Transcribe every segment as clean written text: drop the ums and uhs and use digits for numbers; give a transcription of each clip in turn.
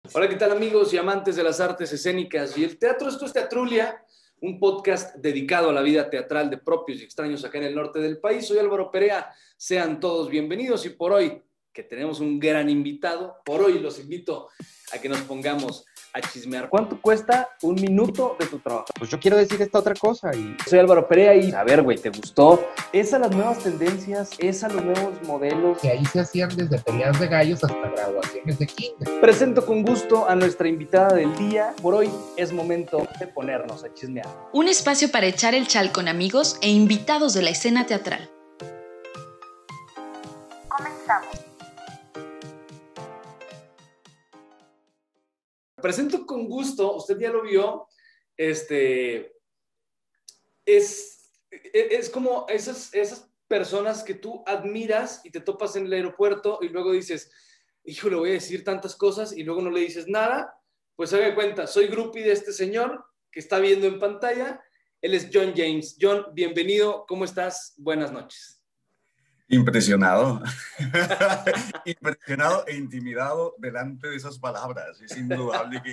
Hola, ¿qué tal amigos y amantes de las artes escénicas y el teatro? Esto es Teatrulia, un podcast dedicado a la vida teatral de propios y extraños acá en el norte del país. Soy Álvaro Perea, sean todos bienvenidos y por hoy, que tenemos un gran invitado, por hoy los invito a que nos pongamos a chismear. ¿Cuánto cuesta un minuto de tu trabajo? Pues yo quiero decir esta otra cosa y... Soy Álvaro Perea y, a ver, güey, ¿te gustó? ¿Es a las nuevas tendencias? ¿Es a los nuevos modelos? Que ahí se hacían desde peleas de gallos hasta graduaciones de kinder. Presento con gusto a nuestra invitada del día. Por hoy es momento de ponernos a chismear. Un espacio para echar el chal con amigos e invitados de la escena teatral. Comenzamos. Presento con gusto, usted ya lo vio, es como esas personas que tú admiras y te topas en el aeropuerto y luego dices, hijo, le voy a decir tantas cosas y luego no le dices nada. Pues haga de cuenta, soy groupie de este señor que está viendo en pantalla. Él es John James. John, bienvenido, ¿cómo estás? Buenas noches. Impresionado, impresionado e intimidado delante de esas palabras. Es indudable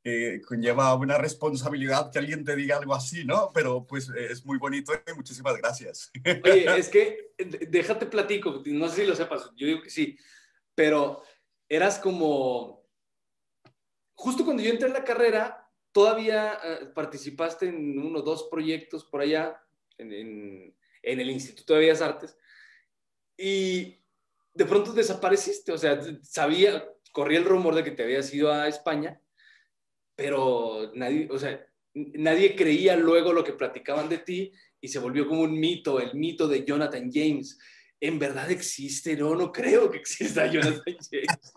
que conlleva una responsabilidad que alguien te diga algo así, ¿no? Pero pues es muy bonito y muchísimas gracias. Oye, es que déjate platico, no sé si lo sepas, yo digo que sí, pero eras como, justo cuando yo entré en la carrera, todavía participaste en uno o dos proyectos por allá, en el Instituto de Bellas Artes, y de pronto desapareciste, o sea, corría el rumor de que te habías ido a España, pero nadie, o sea, nadie creía luego lo que platicaban de ti y se volvió como un mito, el mito de Jonathan James. ¿En verdad existe? No, no creo que exista Jonathan James.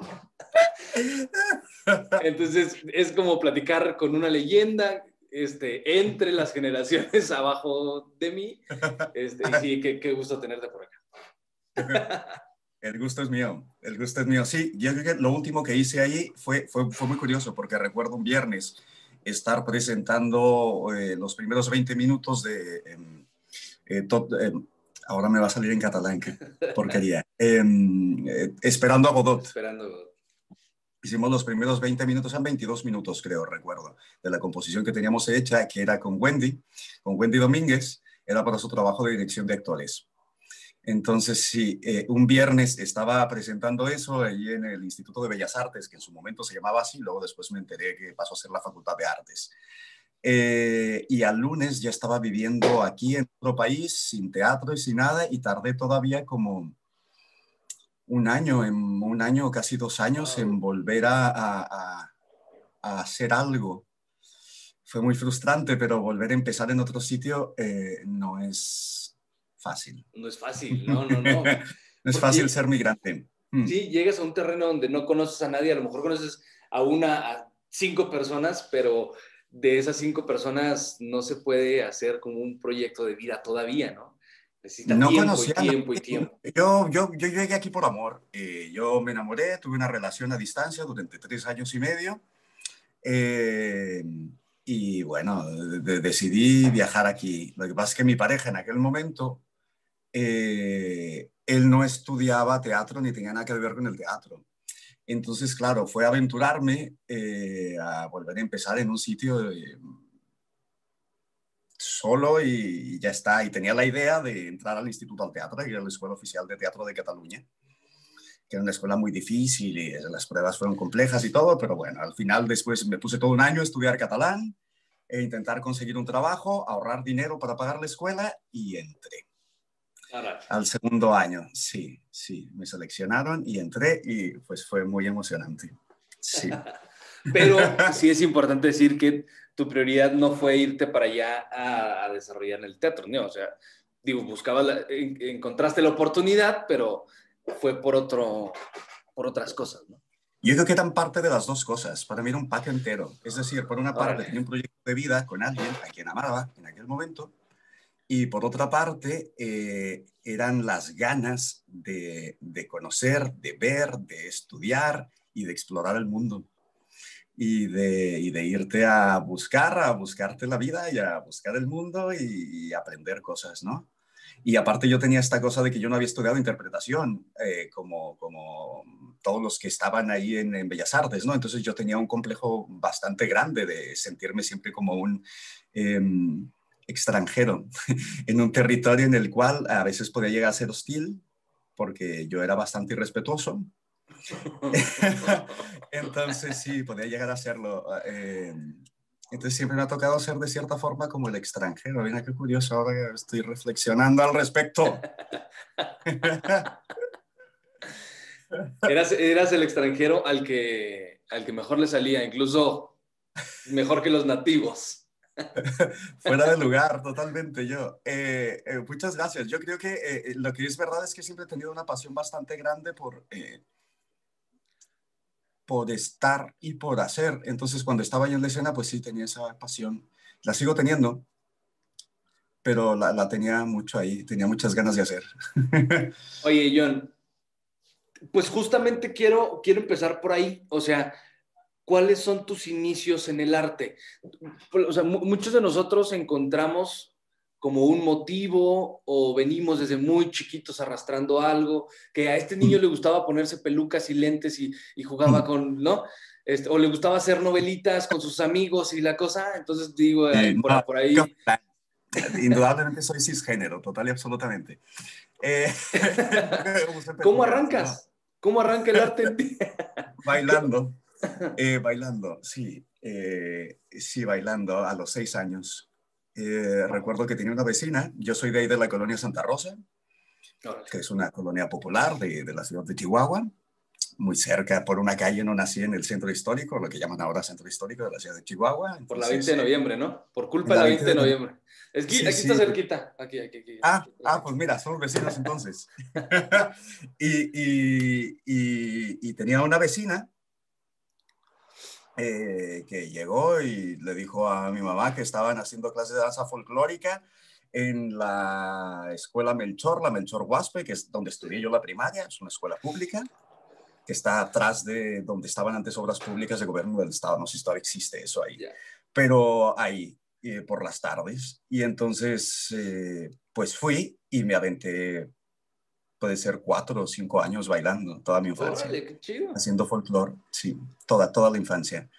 Entonces, es como platicar con una leyenda entre las generaciones abajo de mí. Y sí, qué gusto tenerte por acá. El gusto es mío, el gusto es mío. Sí, yo creo que lo último que hice ahí fue muy curioso porque recuerdo un viernes estar presentando los primeros 20 minutos de... ahora me va a salir en catalán, qué porquería. Esperando a Godot. Esperando a Godot. Hicimos los primeros 20 minutos, eran 22 minutos creo, recuerdo, de la composición que teníamos hecha, que era con Wendy Domínguez, era para su trabajo de dirección de actores. Entonces, sí, un viernes estaba presentando eso allí en el Instituto de Bellas Artes, que en su momento se llamaba así, luego después me enteré que pasó a ser la Facultad de Artes. Y al lunes ya estaba viviendo aquí en otro país, sin teatro y sin nada, y tardé todavía como un año, casi 2 años, en volver a hacer algo. Fue muy frustrante, pero volver a empezar en otro sitio no es fácil. No es fácil, no. No es fácil ser migrante. Sí, llegas a un terreno donde no conoces a nadie, a lo mejor conoces a 5 personas, pero de esas 5 personas no se puede hacer como un proyecto de vida todavía, ¿no? Necesita No tiempo y conocía a nadie. tiempo y tiempo. Yo llegué aquí por amor. Yo me enamoré, tuve una relación a distancia durante 3 años y medio. Y bueno, decidí viajar aquí. Lo que pasa es que mi pareja en aquel momento, él no estudiaba teatro ni tenía nada que ver con el teatro. Entonces, claro, fue aventurarme a volver a empezar en un sitio solo y ya está. Y tenía la idea de entrar al Instituto del Teatro, que era la Escuela Oficial de Teatro de Cataluña, que era una escuela muy difícil y las pruebas fueron complejas y todo, pero bueno, al final después me puse todo un año a estudiar catalán e intentar conseguir un trabajo, ahorrar dinero para pagar la escuela y entré. Al segundo año, sí, me seleccionaron y entré y pues fue muy emocionante. Sí. Pero sí es importante decir que tu prioridad no fue irte para allá a desarrollar el teatro, ¿no? O sea, digo, encontraste la oportunidad, pero fue por otras cosas, ¿no? Yo creo que eran parte de las dos cosas. Para mí era un pack entero. Es decir, por una parte tenía un proyecto de vida con alguien a quien amaba en aquel momento y por otra parte eran las ganas de conocer, de ver, de estudiar y de explorar el mundo. Y de irte a buscarte la vida y a buscar el mundo y aprender cosas, ¿no? Y aparte yo tenía esta cosa de que yo no había estudiado interpretación, como todos los que estaban ahí en Bellas Artes, ¿no? Entonces yo tenía un complejo bastante grande de sentirme siempre como un extranjero en un territorio en el cual a veces podía llegar a ser hostil, porque yo era bastante irrespetuoso. Entonces sí, podía llegar a serlo. Entonces siempre me ha tocado ser de cierta forma como el extranjero. Mira qué curioso, ahora estoy reflexionando al respecto. Eras el extranjero al que mejor le salía, incluso mejor que los nativos. Fuera de lugar, totalmente yo. Muchas gracias. Yo creo que lo que es verdad es que siempre he tenido una pasión bastante grande por estar y por hacer. Entonces, cuando estaba yo en la escena, pues sí tenía esa pasión. La sigo teniendo, pero la tenía mucho ahí, tenía muchas ganas de hacer. Oye, John, pues justamente quiero empezar por ahí. O sea, ¿cuáles son tus inicios en el arte? O sea, muchos de nosotros encontramos como un motivo o venimos desde muy chiquitos arrastrando algo, que a este niño le gustaba ponerse pelucas y lentes y jugaba con, ¿no? O le gustaba hacer novelitas con sus amigos y la cosa. Entonces digo, No, por ahí. indudablemente soy cisgénero, total y absolutamente. Usé ¿Cómo pelucas, ¿no? arrancas? ¿Cómo arranca el arte en ti? Bailando, bailando, sí, sí, bailando a los 6 años. Recuerdo que tenía una vecina, yo soy de ahí de la colonia Santa Rosa, Órale. que es una colonia popular de la ciudad de Chihuahua, muy cerca por una calle, no nací en el centro histórico, lo que llaman ahora centro histórico de la ciudad de Chihuahua, Por la 20 entonces de noviembre, ¿no? Por culpa en de la la 20 20 de de noviembre. noviembre. Sí, Aquí está sí. cerquita. Aquí. Pues mira, somos vecinos entonces. y tenía una vecina que llegó y le dijo a mi mamá que estaban haciendo clases de danza folclórica en la escuela Melchor, la Melchor Guaspe, que es donde estudié yo la primaria, es una escuela pública, que está atrás de donde estaban antes obras públicas de gobierno del Estado, no sé si todavía existe eso ahí, Ya. pero ahí, por las tardes. Y entonces, pues fui y me aventé, puede ser 4 o 5 años bailando, toda mi infancia, Órale, qué chido. haciendo folclore, sí, toda la infancia.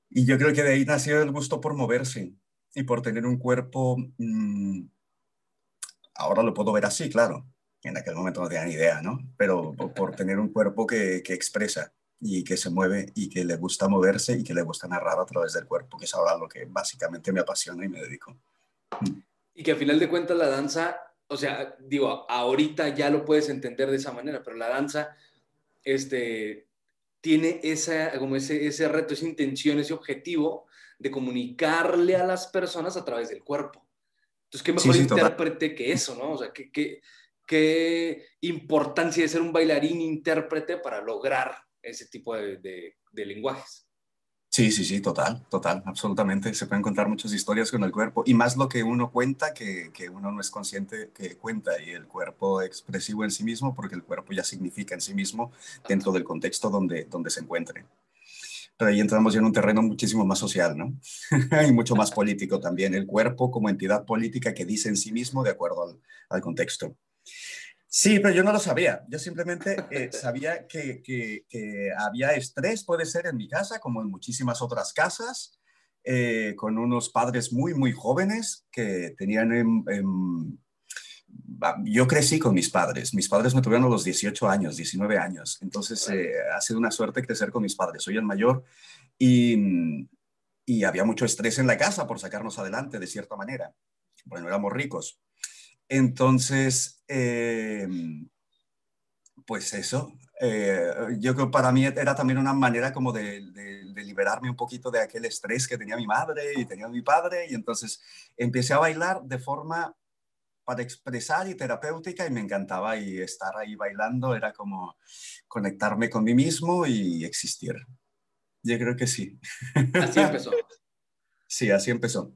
Y yo creo que de ahí nació el gusto por moverse y por tener un cuerpo, ahora lo puedo ver así, claro, en aquel momento no tenía ni idea, ¿no? Pero por tener un cuerpo que expresa y que se mueve y que le gusta moverse y que le gusta narrar a través del cuerpo, que es ahora lo que básicamente me apasiona y me dedico. Y que a final de cuentas la danza, o sea, digo, ahorita ya lo puedes entender de esa manera, pero la danza, este, tiene como ese reto, esa intención, ese objetivo de comunicarle a las personas a través del cuerpo. Entonces, qué Sí, mejor sí, total. intérprete que eso, ¿no? O sea, qué importancia de ser un bailarín intérprete para lograr ese tipo de lenguajes. Sí, sí, sí, total, absolutamente. Se pueden contar muchas historias con el cuerpo y más lo que uno cuenta que uno no es consciente que cuenta y el cuerpo expresivo en sí mismo, porque el cuerpo ya significa en sí mismo dentro del contexto donde se encuentre. Pero ahí entramos ya en un terreno muchísimo más social, ¿no? Y mucho más político también. El cuerpo como entidad política que dice en sí mismo de acuerdo al contexto. Sí, pero yo no lo sabía. Yo simplemente sabía que había estrés, puede ser en mi casa, como en muchísimas otras casas, con unos padres muy, muy jóvenes que tenían... yo crecí con mis padres. Mis padres me tuvieron a los 18 años, 19 años. Entonces, ha sido una suerte crecer con mis padres. Soy el mayor y había mucho estrés en la casa por sacarnos adelante, de cierta manera. Bueno, éramos ricos. Entonces, pues eso, yo creo que para mí era también una manera como de liberarme un poquito de aquel estrés que tenía mi madre y tenía mi padre, y entonces empecé a bailar de forma para expresar y terapéutica y me encantaba y estar ahí bailando era como conectarme con mí mismo y existir. Yo creo que sí. Así empezó. Sí, así empezó.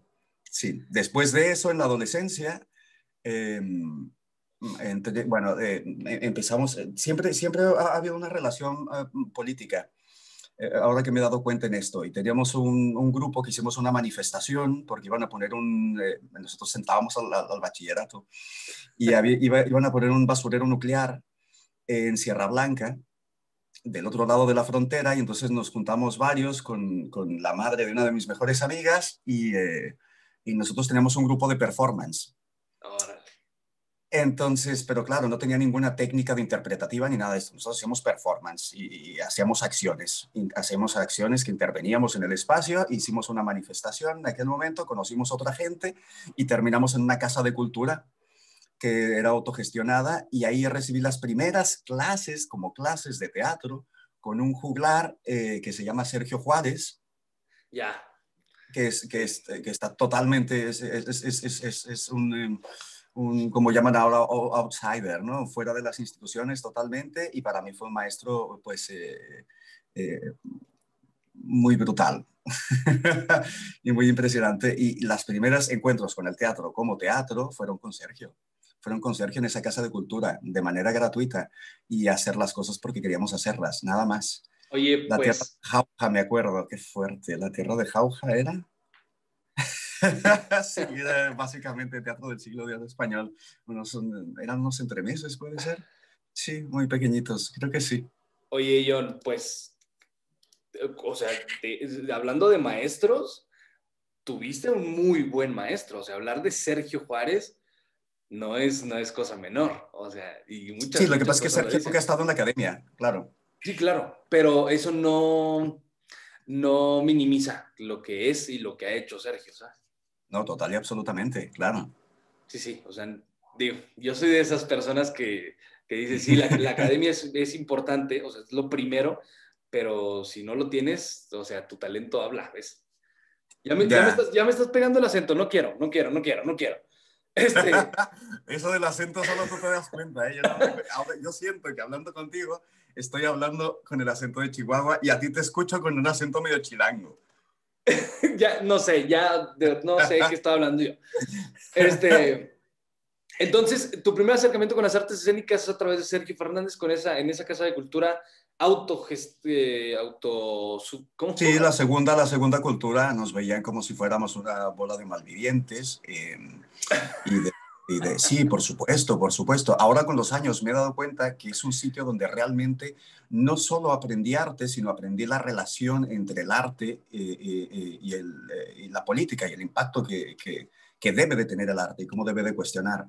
Sí, después de eso en la adolescencia... Eh, bueno, empezamos, siempre ha habido una relación política ahora que me he dado cuenta en esto, y teníamos un grupo que hicimos una manifestación porque iban a poner nosotros sentábamos al bachillerato, y iban a poner un basurero nuclear en Sierra Blanca, del otro lado de la frontera, y entonces nos juntamos varios con la madre de una de mis mejores amigas y nosotros teníamos un grupo de performance. Órale. Entonces, pero claro, no tenía ninguna técnica de interpretativa ni nada de esto. Nosotros hacíamos performance y hacíamos acciones que interveníamos en el espacio, hicimos una manifestación en aquel momento, conocimos a otra gente y terminamos en una casa de cultura que era autogestionada, y ahí recibí las primeras clases como clases de teatro con un juglar que se llama Sergio Juárez. Ya. Que está totalmente, es un, como llaman ahora, outsider, ¿no? Fuera de las instituciones totalmente, y para mí fue un maestro, pues, muy brutal y muy impresionante. Y las primeras encuentros con el teatro como teatro fueron con Sergio en esa casa de cultura, de manera gratuita, y hacer las cosas porque queríamos hacerlas, nada más. Oye, La tierra de pues, Jauja, me acuerdo, qué fuerte. La tierra de Jauja era. Sí, era básicamente teatro del siglo X español. Eran unos entremeses, ¿puede ser? Sí, muy pequeñitos, creo que sí. oye, John, pues, o sea, hablando de maestros, tuviste un muy buen maestro. O sea, hablar de Sergio Juárez no es cosa menor. O sea, y Sí, muchas, lo que muchas pasa es que personas lo Sergio nunca ha dicen. estado en la academia, claro. Sí, claro, pero eso no minimiza lo que es y lo que ha hecho Sergio, ¿sabes? No, total y absolutamente, claro. Sí, sí, o sea, digo, yo soy de esas personas que dicen, sí, la academia es importante, o sea, es lo primero, pero si no lo tienes, o sea, tu talento habla, ¿ves? Ya. Ya me estás pegando el acento, no quiero, no quiero, no quiero, no quiero. Este, Eso del acento solo tú te das cuenta, ¿eh? Ahora, yo siento que hablando contigo estoy hablando con el acento de Chihuahua y a ti te escucho con un acento medio chilango. ya no sé, no sé qué estaba hablando yo. Este, entonces, tu primer acercamiento con las artes escénicas es a través de Sergio Fernández en esa casa de cultura ¿cómo? Sí, la segunda cultura nos veían como si fuéramos una bola de malvivientes. Y de, sí, por supuesto, por supuesto. Ahora con los años me he dado cuenta que es un sitio donde realmente no solo aprendí arte, sino aprendí la relación entre el arte y la política y el impacto que debe de tener el arte y cómo debe de cuestionar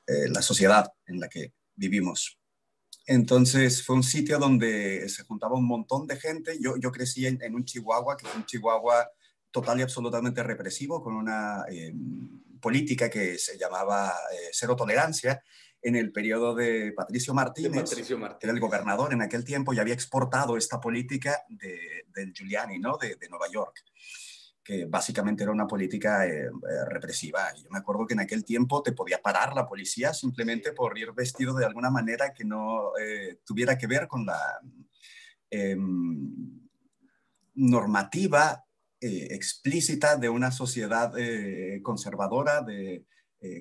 la sociedad en la que vivimos. Entonces fue un sitio donde se juntaba un montón de gente. Yo crecí en un Chihuahua, que fue un Chihuahua total y absolutamente represivo, con una política que se llamaba cero tolerancia, en el periodo de Patricio De Martínez, Patricio que era el Martínez. gobernador en aquel tiempo, y había exportado esta política del Giuliani, ¿no? de Nueva York, que básicamente era una política represiva. Y yo me acuerdo que en aquel tiempo te podía parar la policía Sí. simplemente por ir vestido de alguna manera que no tuviera que ver con la eh, normativa explícita de una sociedad conservadora,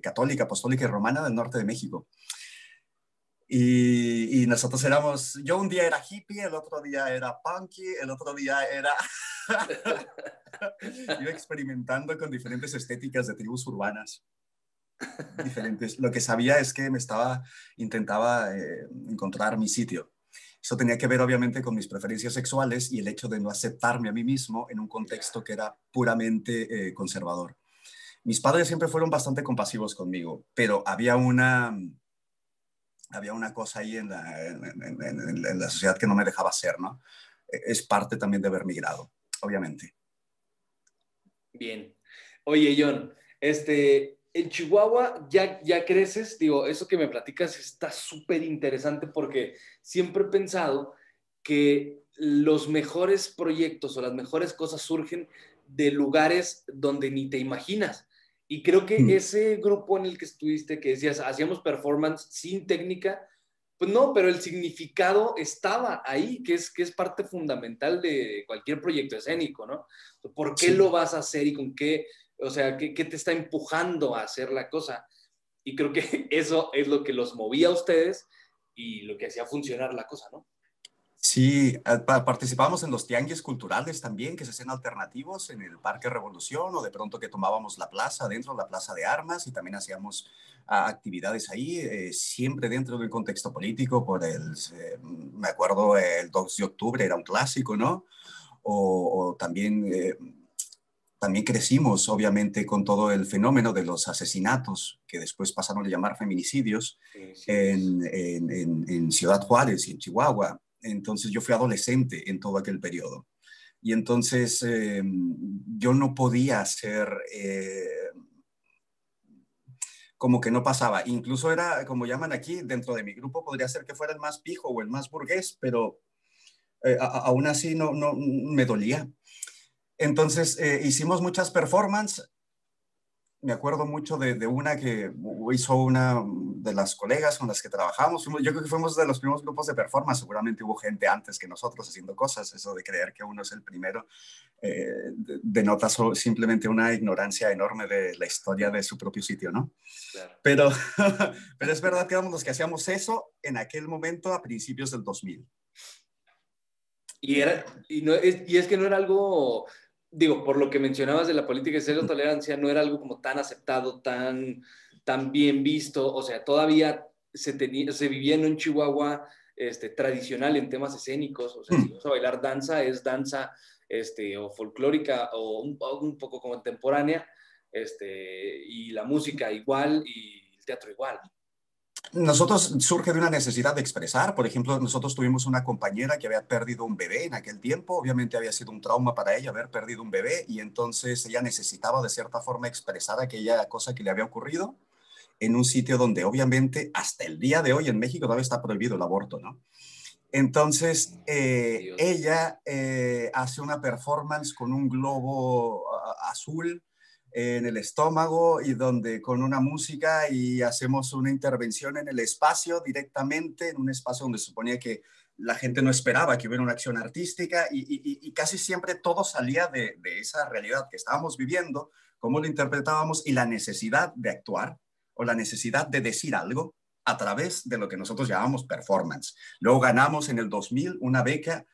católica, apostólica y romana del norte de México. Y nosotros éramos, yo un día era hippie, el otro día era punky, el otro día era... Iba experimentando con diferentes estéticas de tribus urbanas diferentes. Lo que sabía es que intentaba encontrar mi sitio. Eso tenía que ver obviamente con mis preferencias sexuales y el hecho de no aceptarme a mí mismo en un Ya. contexto que era puramente conservador. Mis padres siempre fueron bastante compasivos conmigo, pero había una cosa ahí en la sociedad que no me dejaba ser, ¿no? Es parte también de haber migrado, obviamente. Bien. Oye, John, en Chihuahua ya creces, digo, eso que me platicas está súper interesante porque siempre he pensado que los mejores proyectos o las mejores cosas surgen de lugares donde ni te imaginas. Y creo que Mm. ese grupo en el que estuviste, que decías, hacíamos performance sin técnica, pues no, pero el significado estaba ahí, que es parte fundamental de cualquier proyecto escénico, ¿no? ¿Por qué Sí. lo vas a hacer y con qué, o sea, qué te está empujando a hacer la cosa? Y creo que eso es lo que los movía a ustedes y lo que hacía funcionar la cosa, ¿no? Sí, participábamos en los tianguis culturales también, que se hacían alternativos en el Parque Revolución, o de pronto que tomábamos la plaza, dentro de la Plaza de Armas, y también hacíamos actividades ahí, siempre dentro del contexto político, me acuerdo, el 2 de octubre era un clásico, ¿no? O también, también crecimos, obviamente, con todo el fenómeno de los asesinatos, que después pasaron a llamar feminicidios, Feminicidios. en Ciudad Juárez y en Chihuahua. Entonces yo fui adolescente en todo aquel periodo. Y entonces yo no podía ser como que no pasaba. Incluso era, como llaman aquí, dentro de mi grupo podría ser que fuera el más pijo o el más burgués, pero aún así no me dolía. Entonces hicimos muchas performances. Me acuerdo mucho de una que hizo una de las colegas con las que trabajamos. Yo creo que fuimos de los primeros grupos de performance. Seguramente hubo gente antes que nosotros haciendo cosas. Eso de creer que uno es el primero denota simplemente una ignorancia enorme de la historia de su propio sitio, ¿no? Claro. Pero, pero es verdad que éramos los que hacíamos eso en aquel momento a principios del 2000. Y es que no era algo, digo, por lo que mencionabas de la política de cero tolerancia, no era algo como tan aceptado, tan bien visto. O sea, todavía se vivía en un Chihuahua tradicional en temas escénicos. O sea, si vas a bailar danza, es danza o folclórica o un poco contemporánea, y la música igual y el teatro igual. Nosotros surge de una necesidad de expresar. Por ejemplo, nosotros tuvimos una compañera que había perdido un bebé en aquel tiempo. Obviamente había sido un trauma para ella haber perdido un bebé, y entonces ella necesitaba de cierta forma expresar aquella cosa que le había ocurrido en un sitio donde obviamente hasta el día de hoy en México todavía está prohibido el aborto, ¿no? Entonces, Dios. ella hace una performance con un globo azul en el estómago, y donde con una música, y hacemos una intervención en el espacio directamente, en un espacio donde se suponía que la gente no esperaba que hubiera una acción artística, y casi siempre todo salía de esa realidad que estábamos viviendo, cómo lo interpretábamos y la necesidad de actuar o la necesidad de decir algo a través de lo que nosotros llamamos performance. Luego ganamos en el 2000 una beca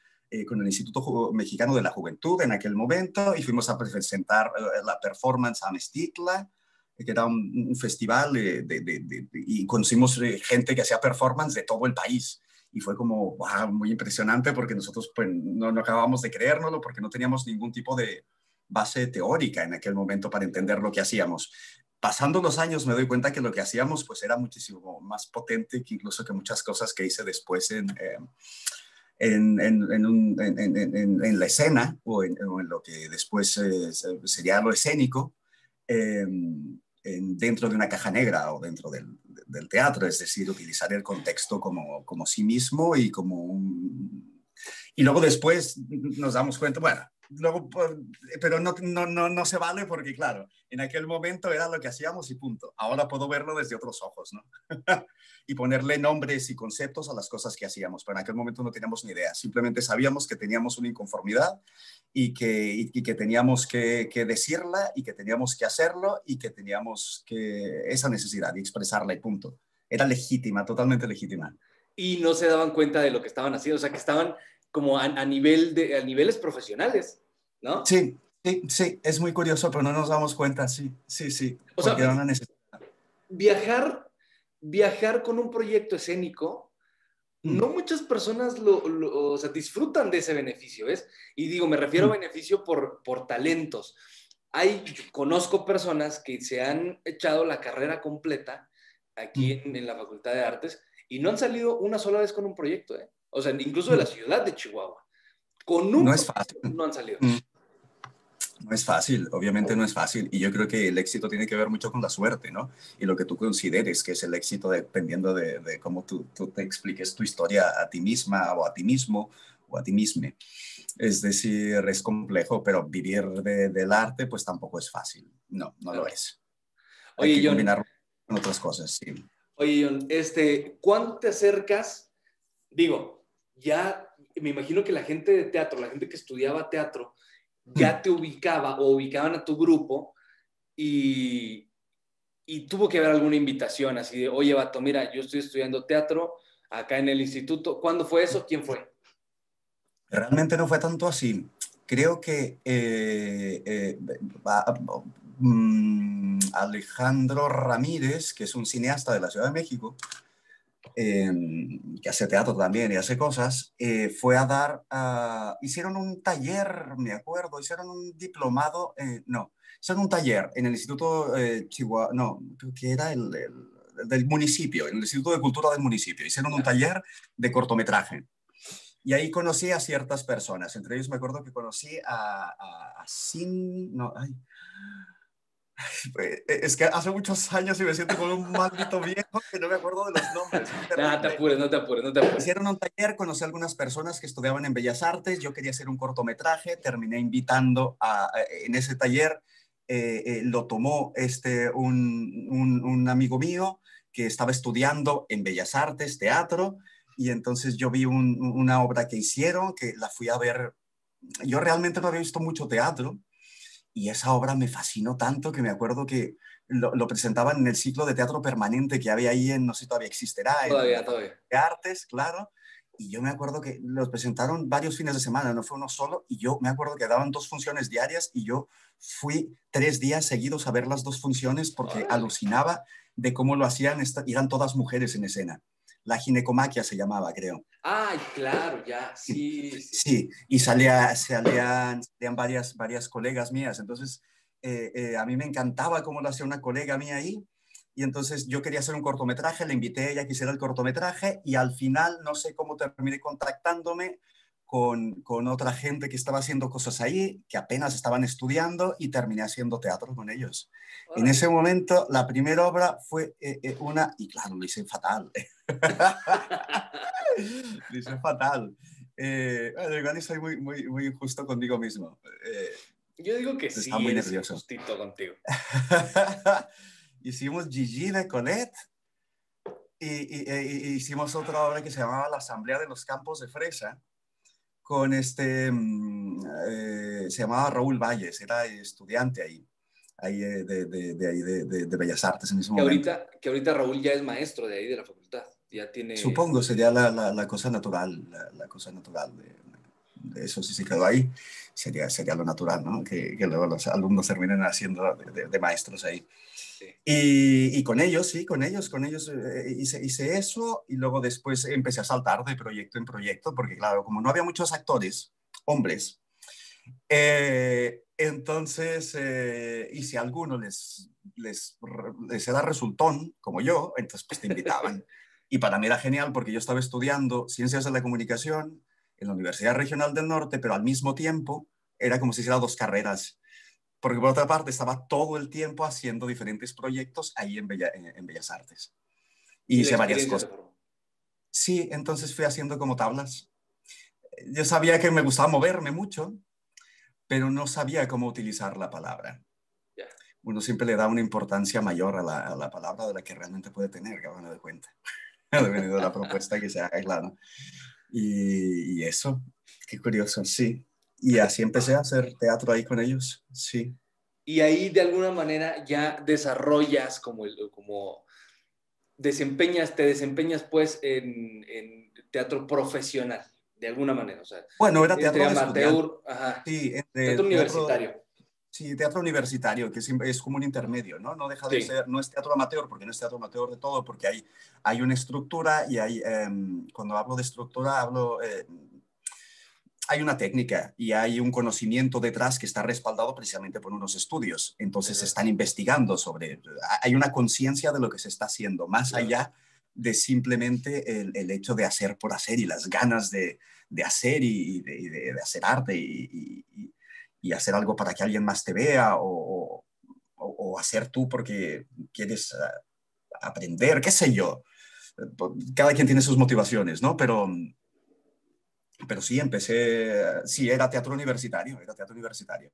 con el Instituto Mexicano de la Juventud en aquel momento, y fuimos a presentar la performance a Mezquitla, que era un festival y conocimos gente que hacía performance de todo el país. Y fue como wow, muy impresionante, porque nosotros pues, no acabábamos de creérnoslo, porque no teníamos ningún tipo de base teórica en aquel momento para entender lo que hacíamos. Pasando los años me doy cuenta que lo que hacíamos pues era muchísimo más potente que incluso que muchas cosas que hice después en la escena, o en lo que después sería lo escénico, dentro de una caja negra o dentro del teatro, es decir, utilizar el contexto como sí mismo y como un... Y luego después nos damos cuenta, bueno, luego, pero no se vale, porque claro, en aquel momento era lo que hacíamos y punto. Ahora puedo verlo desde otros ojos, ¿no? Y ponerle nombres y conceptos a las cosas que hacíamos, pero en aquel momento no teníamos ni idea. Simplemente sabíamos que teníamos una inconformidad, y que teníamos que decirla, y que teníamos que hacerlo, y que teníamos esa necesidad de expresarla y punto. Era legítima, totalmente legítima. Y no se daban cuenta de lo que estaban haciendo, o sea, que estaban como a niveles profesionales, ¿no? Sí, sí, sí, es muy curioso, pero no nos damos cuenta, sí, sí, sí, O porque sea, era una necesidad. viajar con un proyecto escénico, no muchas personas o sea, disfrutan de ese beneficio, ¿ves? Y digo, me refiero a beneficio por talentos. Conozco personas que se han echado la carrera completa aquí en la Facultad de Artes y no han salido una sola vez con un proyecto, ¿eh? O sea, incluso de la ciudad de Chihuahua. Con un No es proyecto fácil. no han salido. No es fácil, obviamente no es fácil, y yo creo que el éxito tiene que ver mucho con la suerte, ¿no? Y lo que tú consideres que es el éxito, dependiendo de cómo tú te expliques tu historia a ti misma o a ti mismo o a ti mismo. Es decir, es complejo, pero vivir del arte pues tampoco es fácil. No lo Claro. es. Hay Oye, que John, combinarlo con otras cosas, sí. ¿Cuándo te acercas? Digo, ya me imagino que la gente de teatro, la gente que estudiaba teatro, ya te ubicaba o ubicaban a tu grupo y, y tuvo que haber alguna invitación así de, oye, vato, mira, yo estoy estudiando teatro acá en el instituto. ¿Cuándo fue eso? ¿Quién fue? Realmente no fue tanto así. Creo que Alejandro Ramírez, que es un cineasta de la Ciudad de México, eh, que hace teatro también y hace cosas, fue a dar, hicieron un taller, me acuerdo, hicieron un diplomado, no, hicieron un taller en el Instituto Chihuahua, no, creo que era del municipio, en el Instituto de Cultura del municipio, hicieron un taller de cortometraje. Y ahí conocí a ciertas personas, entre ellos me acuerdo que conocí a Sin, no, ay, es que hace muchos años y me siento como un maldito viejo que no me acuerdo de los nombres. Es Nada, te terrible. apures, no te apures, no te apures. Hicieron un taller, conocí a algunas personas que estudiaban en Bellas Artes, yo quería hacer un cortometraje, terminé invitando en ese taller, lo tomó un amigo mío que estaba estudiando en Bellas Artes, teatro, y entonces yo vi una obra que hicieron, que la fui a ver. Yo realmente no había visto mucho teatro, y esa obra me fascinó tanto que me acuerdo que lo presentaban en el ciclo de teatro permanente que había ahí en, no sé si todavía existirá, en la Todavía, Facultad todavía. de Artes, claro. Y yo me acuerdo que los presentaron varios fines de semana, no fue uno solo, y yo me acuerdo que daban 2 funciones diarias y yo fui 3 días seguidos a ver las 2 funciones porque Órale. alucinaba de cómo lo hacían, eran todas mujeres en escena. La ginecomaquia se llamaba, creo. Ay, claro, ya, sí, sí, sí. Sí, y salían varias colegas mías. Entonces, a mí me encantaba cómo lo hacía una colega mía ahí. Y entonces yo quería hacer un cortometraje, le invité a ella que hiciera el cortometraje y al final no sé cómo terminé contactándome con otra gente que estaba haciendo cosas ahí, que apenas estaban estudiando y terminé haciendo teatro con ellos. En Órale. ese momento, la primera obra fue y claro, lo hice fatal. Lo hice fatal. Bueno, igual soy muy injusto conmigo mismo. Yo digo que Estaba sí, muy eres nervioso. injustito contigo. Hicimos Gigi de Colette y hicimos otra obra que se llamaba La Asamblea de los Campos de Fresa con se llamaba Raúl Valles, era estudiante ahí de Bellas Artes en ese momento. Que ahorita Raúl ya es maestro de ahí de la facultad. Ya tiene. Supongo sería la cosa natural, la cosa natural de eso si se quedó ahí, sería lo natural, ¿no? Que luego los alumnos terminen haciendo de maestros ahí. Sí. Y con ellos, sí, con ellos hice eso y luego después empecé a saltar de proyecto en proyecto, porque claro, como no había muchos actores, hombres, entonces, y si a alguno les era resultón, como yo, entonces pues te invitaban. Y para mí era genial porque yo estaba estudiando Ciencias de la Comunicación en la Universidad Regional del Norte, pero al mismo tiempo era como si hiciera 2 carreras. Porque por otra parte estaba todo el tiempo haciendo diferentes proyectos ahí en Bellas Artes. Y Y la hice varias experiencia te cosas. formó. Sí, entonces fui haciendo como tablas. Yo sabía que me gustaba moverme mucho, pero no sabía cómo utilizar la palabra. Ya. Uno siempre le da una importancia mayor a la palabra de la que realmente puede tener, que ahora me doy cuenta. Dependiendo de la propuesta que se haga, claro. Y eso, qué curioso, sí. Y así empecé a hacer teatro ahí con ellos, sí. Y ahí de alguna manera ya desarrollas como te desempeñas pues en teatro profesional, de alguna manera. O sea, Bueno, era entre teatro de estudiante, amateur, ajá, sí, teatro universitario. sí, teatro universitario, que es como un intermedio, ¿no? No deja de Sí, ser, no es teatro amateur, porque no es teatro amateur de todo, porque hay una estructura y cuando hablo de estructura, hay una técnica y hay un conocimiento detrás que está respaldado precisamente por unos estudios. Entonces se exacto, están investigando hay una conciencia de lo que se está haciendo, más claro. allá de simplemente el hecho de hacer por hacer y las ganas de hacer de hacer arte y hacer algo para que alguien más te vea o hacer tú porque quieres aprender, qué sé yo. Cada quien tiene sus motivaciones, ¿no? Pero sí, sí, era teatro universitario, era teatro universitario.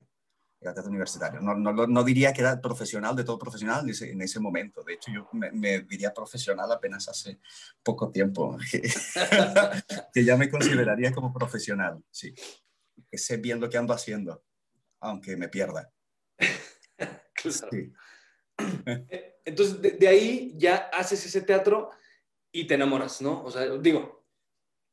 Era teatro universitario. No diría que era profesional de todo profesional en ese momento. De hecho, yo me diría profesional apenas hace poco tiempo, que ya me consideraría como profesional, sí. Que sé bien lo que ando haciendo, aunque me pierda. Claro. Sí. Entonces, de ahí ya haces ese teatro y te enamoras, ¿no? O sea, digo,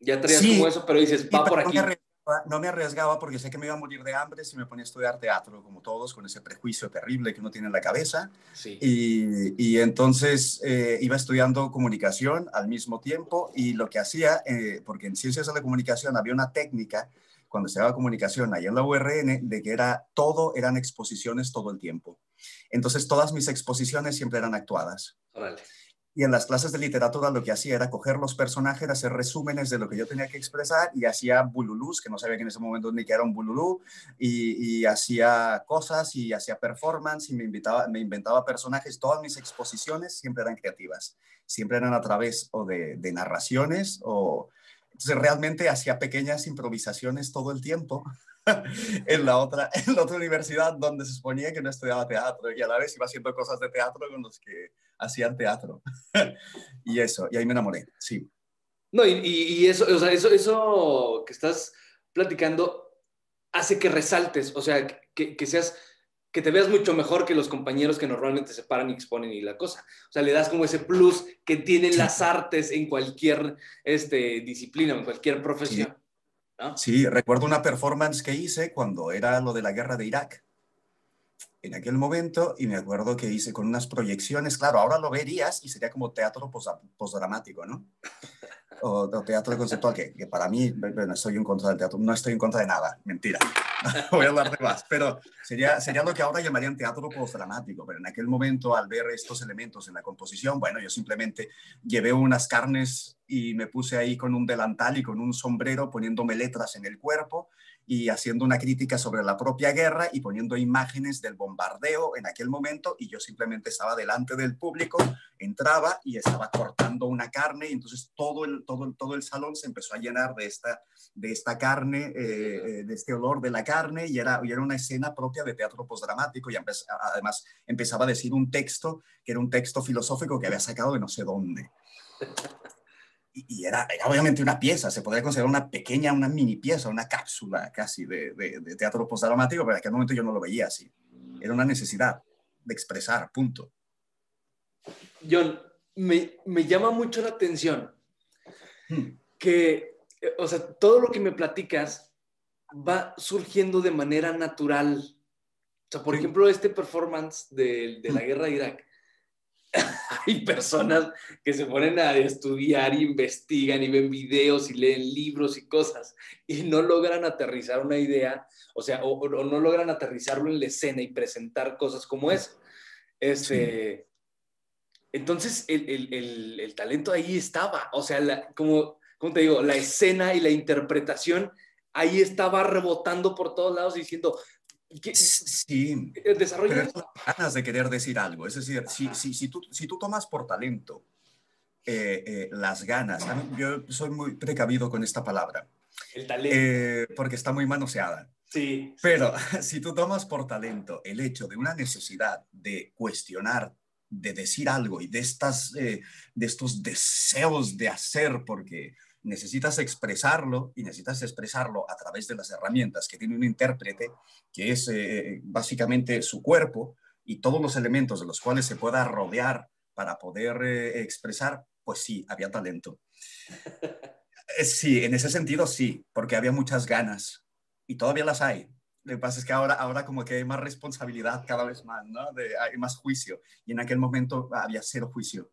ya traías como Sí, eso, pero dices, sí, va pero por no me aquí. no me arriesgaba porque sé que me iba a morir de hambre si me ponía a estudiar teatro, como todos, con ese prejuicio terrible que uno tiene en la cabeza. Sí. Y entonces iba estudiando comunicación al mismo tiempo y lo que hacía, porque en ciencias de la comunicación había una técnica cuando se daba comunicación ahí en la URN, de que eran exposiciones todo el tiempo. Entonces todas mis exposiciones siempre eran actuadas. Órale. Y en las clases de literatura lo que hacía era coger los personajes, hacer resúmenes de lo que yo tenía que expresar y hacía bululús, que no sabía que en ese momento ni que era un bululú, y hacía cosas y hacía performance y me inventaba personajes. Todas mis exposiciones siempre eran creativas, siempre eran a través o de narraciones o... Entonces realmente hacía pequeñas improvisaciones todo el tiempo en la otra universidad donde se suponía que no estudiaba teatro y a la vez iba haciendo cosas de teatro con los que hacían teatro. Y eso, y ahí me enamoré, sí. No, y eso, o sea, eso que estás platicando hace que resaltes, o sea, que seas, que te veas mucho mejor que los compañeros que normalmente se paran y exponen y la cosa. O sea, le das como ese plus que tienen Sí, las artes en cualquier disciplina, en cualquier sí, profesión, ¿no? sí, recuerdo una performance que hice cuando era lo de la guerra de Irak. En aquel momento, y me acuerdo que hice con unas proyecciones, claro, ahora lo verías y sería como teatro posdramático, ¿no? O teatro conceptual, que para mí, bueno, estoy en contra del teatro, no estoy en contra de nada, mentira, voy a hablar de más, pero sería lo que ahora llamarían teatro postdramático, pero en aquel momento, al ver estos elementos en la composición, bueno, yo simplemente llevé unas carnes y me puse ahí con un delantal y con un sombrero poniéndome letras en el cuerpo y haciendo una crítica sobre la propia guerra y poniendo imágenes del bombardeo en aquel momento, y yo simplemente estaba delante del público, entraba y estaba cortando una carne y entonces todo el salón se empezó a llenar de esta carne, de este olor de la carne, y era una escena propia de teatro postdramático, y además empezaba a decir un texto que era un texto filosófico que había sacado de no sé dónde. Y era obviamente una pieza, se podría considerar una mini pieza, una cápsula casi de teatro postdramático, pero en aquel momento yo no lo veía así. Era una necesidad de expresar, punto. John, me llama mucho la atención que, o sea, todo lo que me platicas va surgiendo de manera natural. O sea, por ejemplo, este performance de la guerra de Irak, hay personas que se ponen a estudiar, investigan y ven videos y leen libros y cosas y no logran aterrizar una idea, o sea, o no logran aterrizarlo en la escena y presentar cosas como eso. Sí. Entonces, el talento ahí estaba, o sea, como te digo, la escena y la interpretación ahí estaba rebotando por todos lados diciendo, Sí, pero desarrolla es las ganas de querer decir algo. Es decir, si tú tomas por talento las ganas, yo soy muy precavido con esta palabra, el talento. porque está muy manoseada. Sí, sí, Pero si tú tomas por talento el hecho de una necesidad de cuestionar, de decir algo y de estos deseos de hacer, porque necesitas expresarlo y necesitas expresarlo a través de las herramientas que tiene un intérprete, que es básicamente su cuerpo y todos los elementos de los cuales se pueda rodear para poder expresar, pues sí, había talento. Sí, en ese sentido sí, porque había muchas ganas y todavía las hay. Lo que pasa es que ahora como que hay más responsabilidad cada vez más, ¿no? Hay más juicio, y en aquel momento había cero juicio.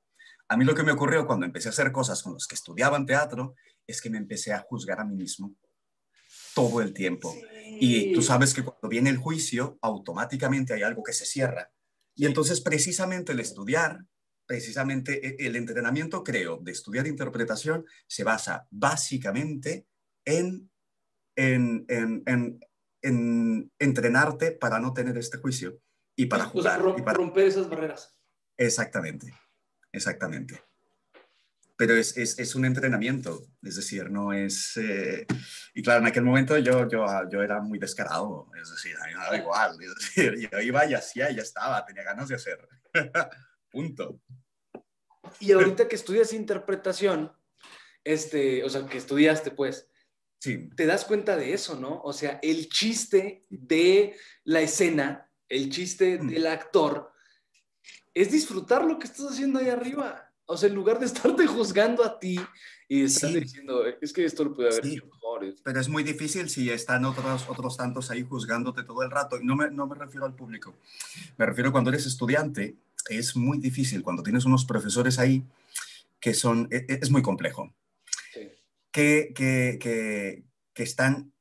A mí lo que me ocurrió cuando empecé a hacer cosas con los que estudiaban teatro es que me empecé a juzgar a mí mismo todo el tiempo. Y tú sí, sabes que cuando viene el juicio, automáticamente hay algo que se cierra. Y sí. entonces precisamente el estudiar, precisamente el entrenamiento, creo, de estudiar interpretación, se basa básicamente en, en entrenarte para no tener este juicio y para Sí, o sea, jugar. romper esas barreras. Exactamente, exactamente. Pero es un entrenamiento, es decir, no es... y claro, en aquel momento yo era muy descarado, es decir, a mí me daba igual, es decir, yo iba y hacía y ya estaba, tenía ganas de hacer. Punto. Y ahorita que estudias interpretación, o sea, que estudiaste, pues, Sí. te das cuenta de eso, ¿no? O sea, el chiste de la escena, el chiste del actor, es disfrutar lo que estás haciendo ahí arriba. O sea, en lugar de estarte juzgando a ti y de estarte Sí, diciendo, es que esto lo pude haber hecho sí. mejor. pero es muy difícil si están otros tantos ahí juzgándote todo el rato. Y no me refiero al público, me refiero cuando eres estudiante. Es muy difícil cuando tienes unos profesores ahí que es muy complejo. Sí. Que están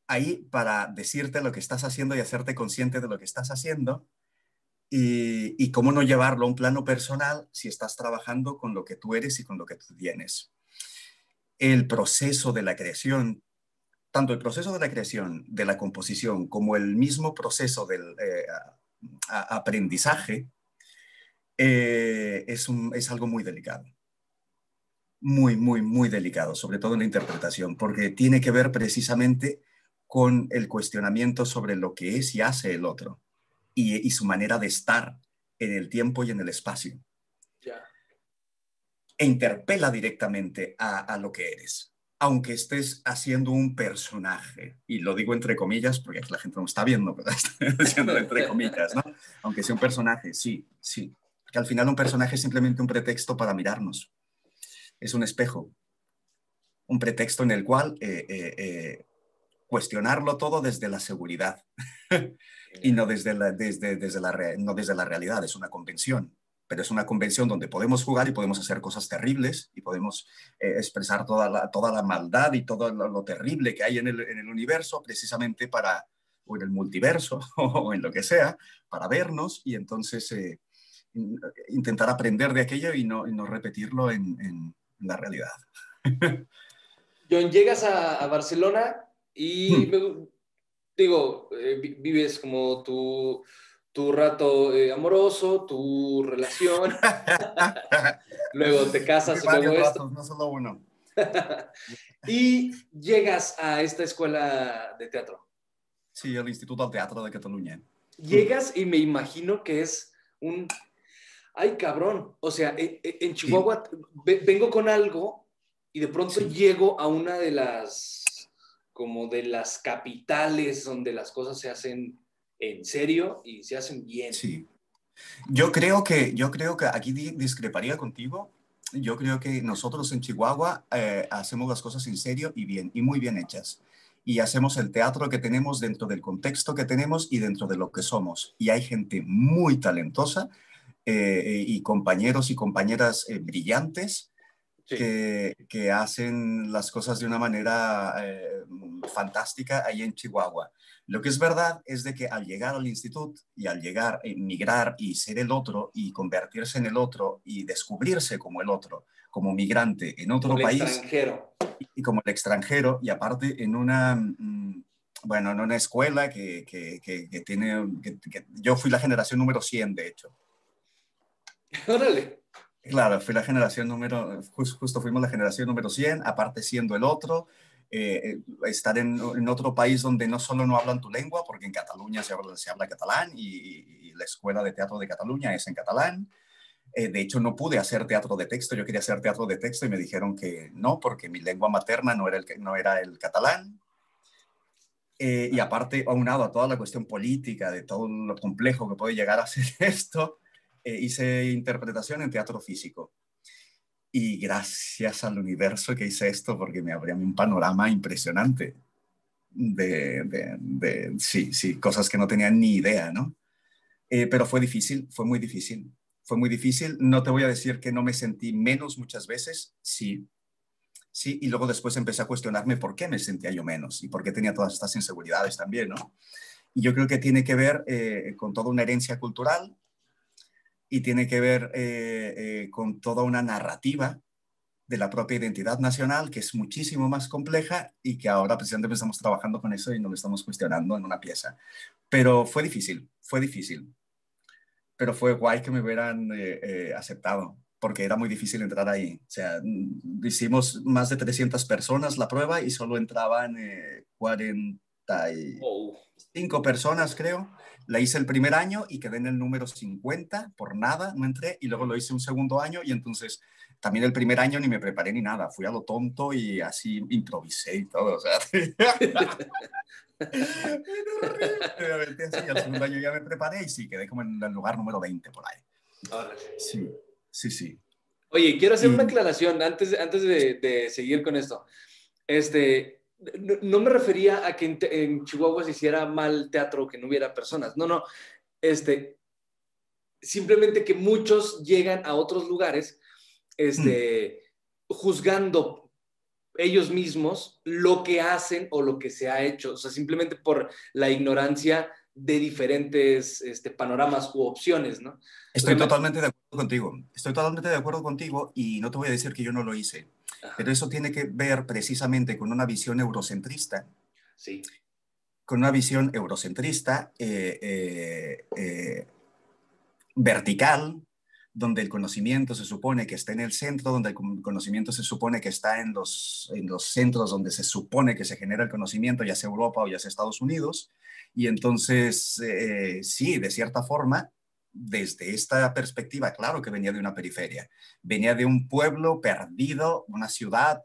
ahí para decirte lo que estás haciendo y hacerte consciente de lo que estás haciendo y cómo no llevarlo a un plano personal si estás trabajando con lo que tú eres y con lo que tú tienes. El proceso de la creación, tanto el proceso de la creación, de la composición, como el mismo proceso del aprendizaje, es algo muy delicado. Muy, muy, muy delicado, sobre todo en la interpretación, porque tiene que ver precisamente con el cuestionamiento sobre lo que es y hace el otro y su manera de estar en el tiempo y en el espacio. Ya. E interpela directamente a lo que eres, aunque estés haciendo un personaje, y lo digo entre comillas porque la gente no está viendo, pero estoy diciendo entre comillas, ¿no? Aunque sea un personaje, sí, sí, que al final un personaje es simplemente un pretexto para mirarnos. Es un espejo, un pretexto en el cual cuestionarlo todo desde la seguridad y no desde la realidad. Es una convención, pero es una convención donde podemos jugar y podemos hacer cosas terribles y podemos expresar toda la maldad y todo lo terrible que hay en el universo precisamente o en el multiverso o en lo que sea, para vernos y entonces intentar aprender de aquello y no repetirlo en la realidad. John, llegas a Barcelona y digo, vives como tu rato amoroso, tu relación, luego te casas y luego Varios esto. ratos, no solo uno. Y llegas a esta escuela de teatro. Sí, el Instituto del Teatro de Cataluña. Llegas y me imagino que es un... ¡Ay, cabrón! O sea, en Chihuahua vengo con algo y de pronto llego a una de las capitales donde las cosas se hacen en serio y se hacen bien. Sí. Yo creo que aquí discreparía contigo. Yo creo que nosotros en Chihuahua hacemos las cosas en serio y bien, y muy bien hechas. Y hacemos el teatro que tenemos dentro del contexto que tenemos y dentro de lo que somos. Y hay gente muy talentosa y compañeros y compañeras brillantes Sí. que hacen las cosas de una manera fantástica ahí en Chihuahua. Lo que es verdad es de que al llegar al instituto y al llegar, migrar y ser el otro y convertirse en el otro y descubrirse como el otro, como migrante en otro Como el país extranjero. y como el extranjero y aparte en bueno, en una escuela que tiene, yo fui la generación número 100 de hecho. Órale. Claro, fui la generación justo fuimos la generación número 100, aparte siendo el otro, estar en otro país donde no solo no hablan tu lengua, porque en Cataluña se habla catalán y la escuela de teatro de Cataluña es en catalán. De hecho, no pude hacer teatro de texto, yo quería hacer teatro de texto y me dijeron que no, porque mi lengua materna no era el catalán. Y aparte, aunado a toda la cuestión política, de todo lo complejo que puede llegar a ser esto, hice interpretación en teatro físico. Y gracias al universo que hice esto, porque me abría un panorama impresionante sí, cosas que no tenía ni idea, ¿no? Pero fue difícil, fue muy difícil. Fue muy difícil. No te voy a decir que no me sentí menos muchas veces, sí. Sí, y luego después empecé a cuestionarme por qué me sentía yo menos y por qué tenía todas estas inseguridades también, ¿no? Y yo creo que tiene que ver con toda una herencia cultural y tiene que ver con toda una narrativa de la propia identidad nacional que es muchísimo más compleja y que ahora precisamente estamos trabajando con eso y nos lo estamos cuestionando en una pieza. Pero fue difícil, pero fue guay que me hubieran aceptado porque era muy difícil entrar ahí. O sea, hicimos más de 300 personas la prueba y solo entraban 45 personas, creo. La hice el primer año y quedé en el número 50, por nada, no entré, y luego lo hice un segundo año y entonces también el primer año ni me preparé ni nada, fui a lo tonto y así improvisé y todo, o sea. Horrible, así, al segundo año ya me preparé y sí, quedé como en el lugar número 20 por ahí. Órale. Sí, sí, sí. Oye, quiero hacer una aclaración antes de seguir con esto. no me refería a que en Chihuahua se hiciera mal teatro, que no hubiera personas. No, no. Simplemente que muchos llegan a otros lugares juzgando ellos mismos lo que hacen o lo que se ha hecho, o sea, simplemente por la ignorancia de diferentes panoramas u opciones, ¿no? O sea, Estoy totalmente de acuerdo contigo. Estoy totalmente de acuerdo contigo y no te voy a decir que yo no lo hice, pero ajá, eso tiene que ver precisamente con una visión eurocentrista, sí, con una visión eurocentrista vertical, donde el conocimiento se supone que está en el centro, donde el conocimiento se supone que está en los centros donde se supone que se genera el conocimiento, ya sea Europa o ya sea Estados Unidos. Y entonces, sí, de cierta forma, desde esta perspectiva, claro que venía de una periferia, venía de un pueblo perdido, una ciudad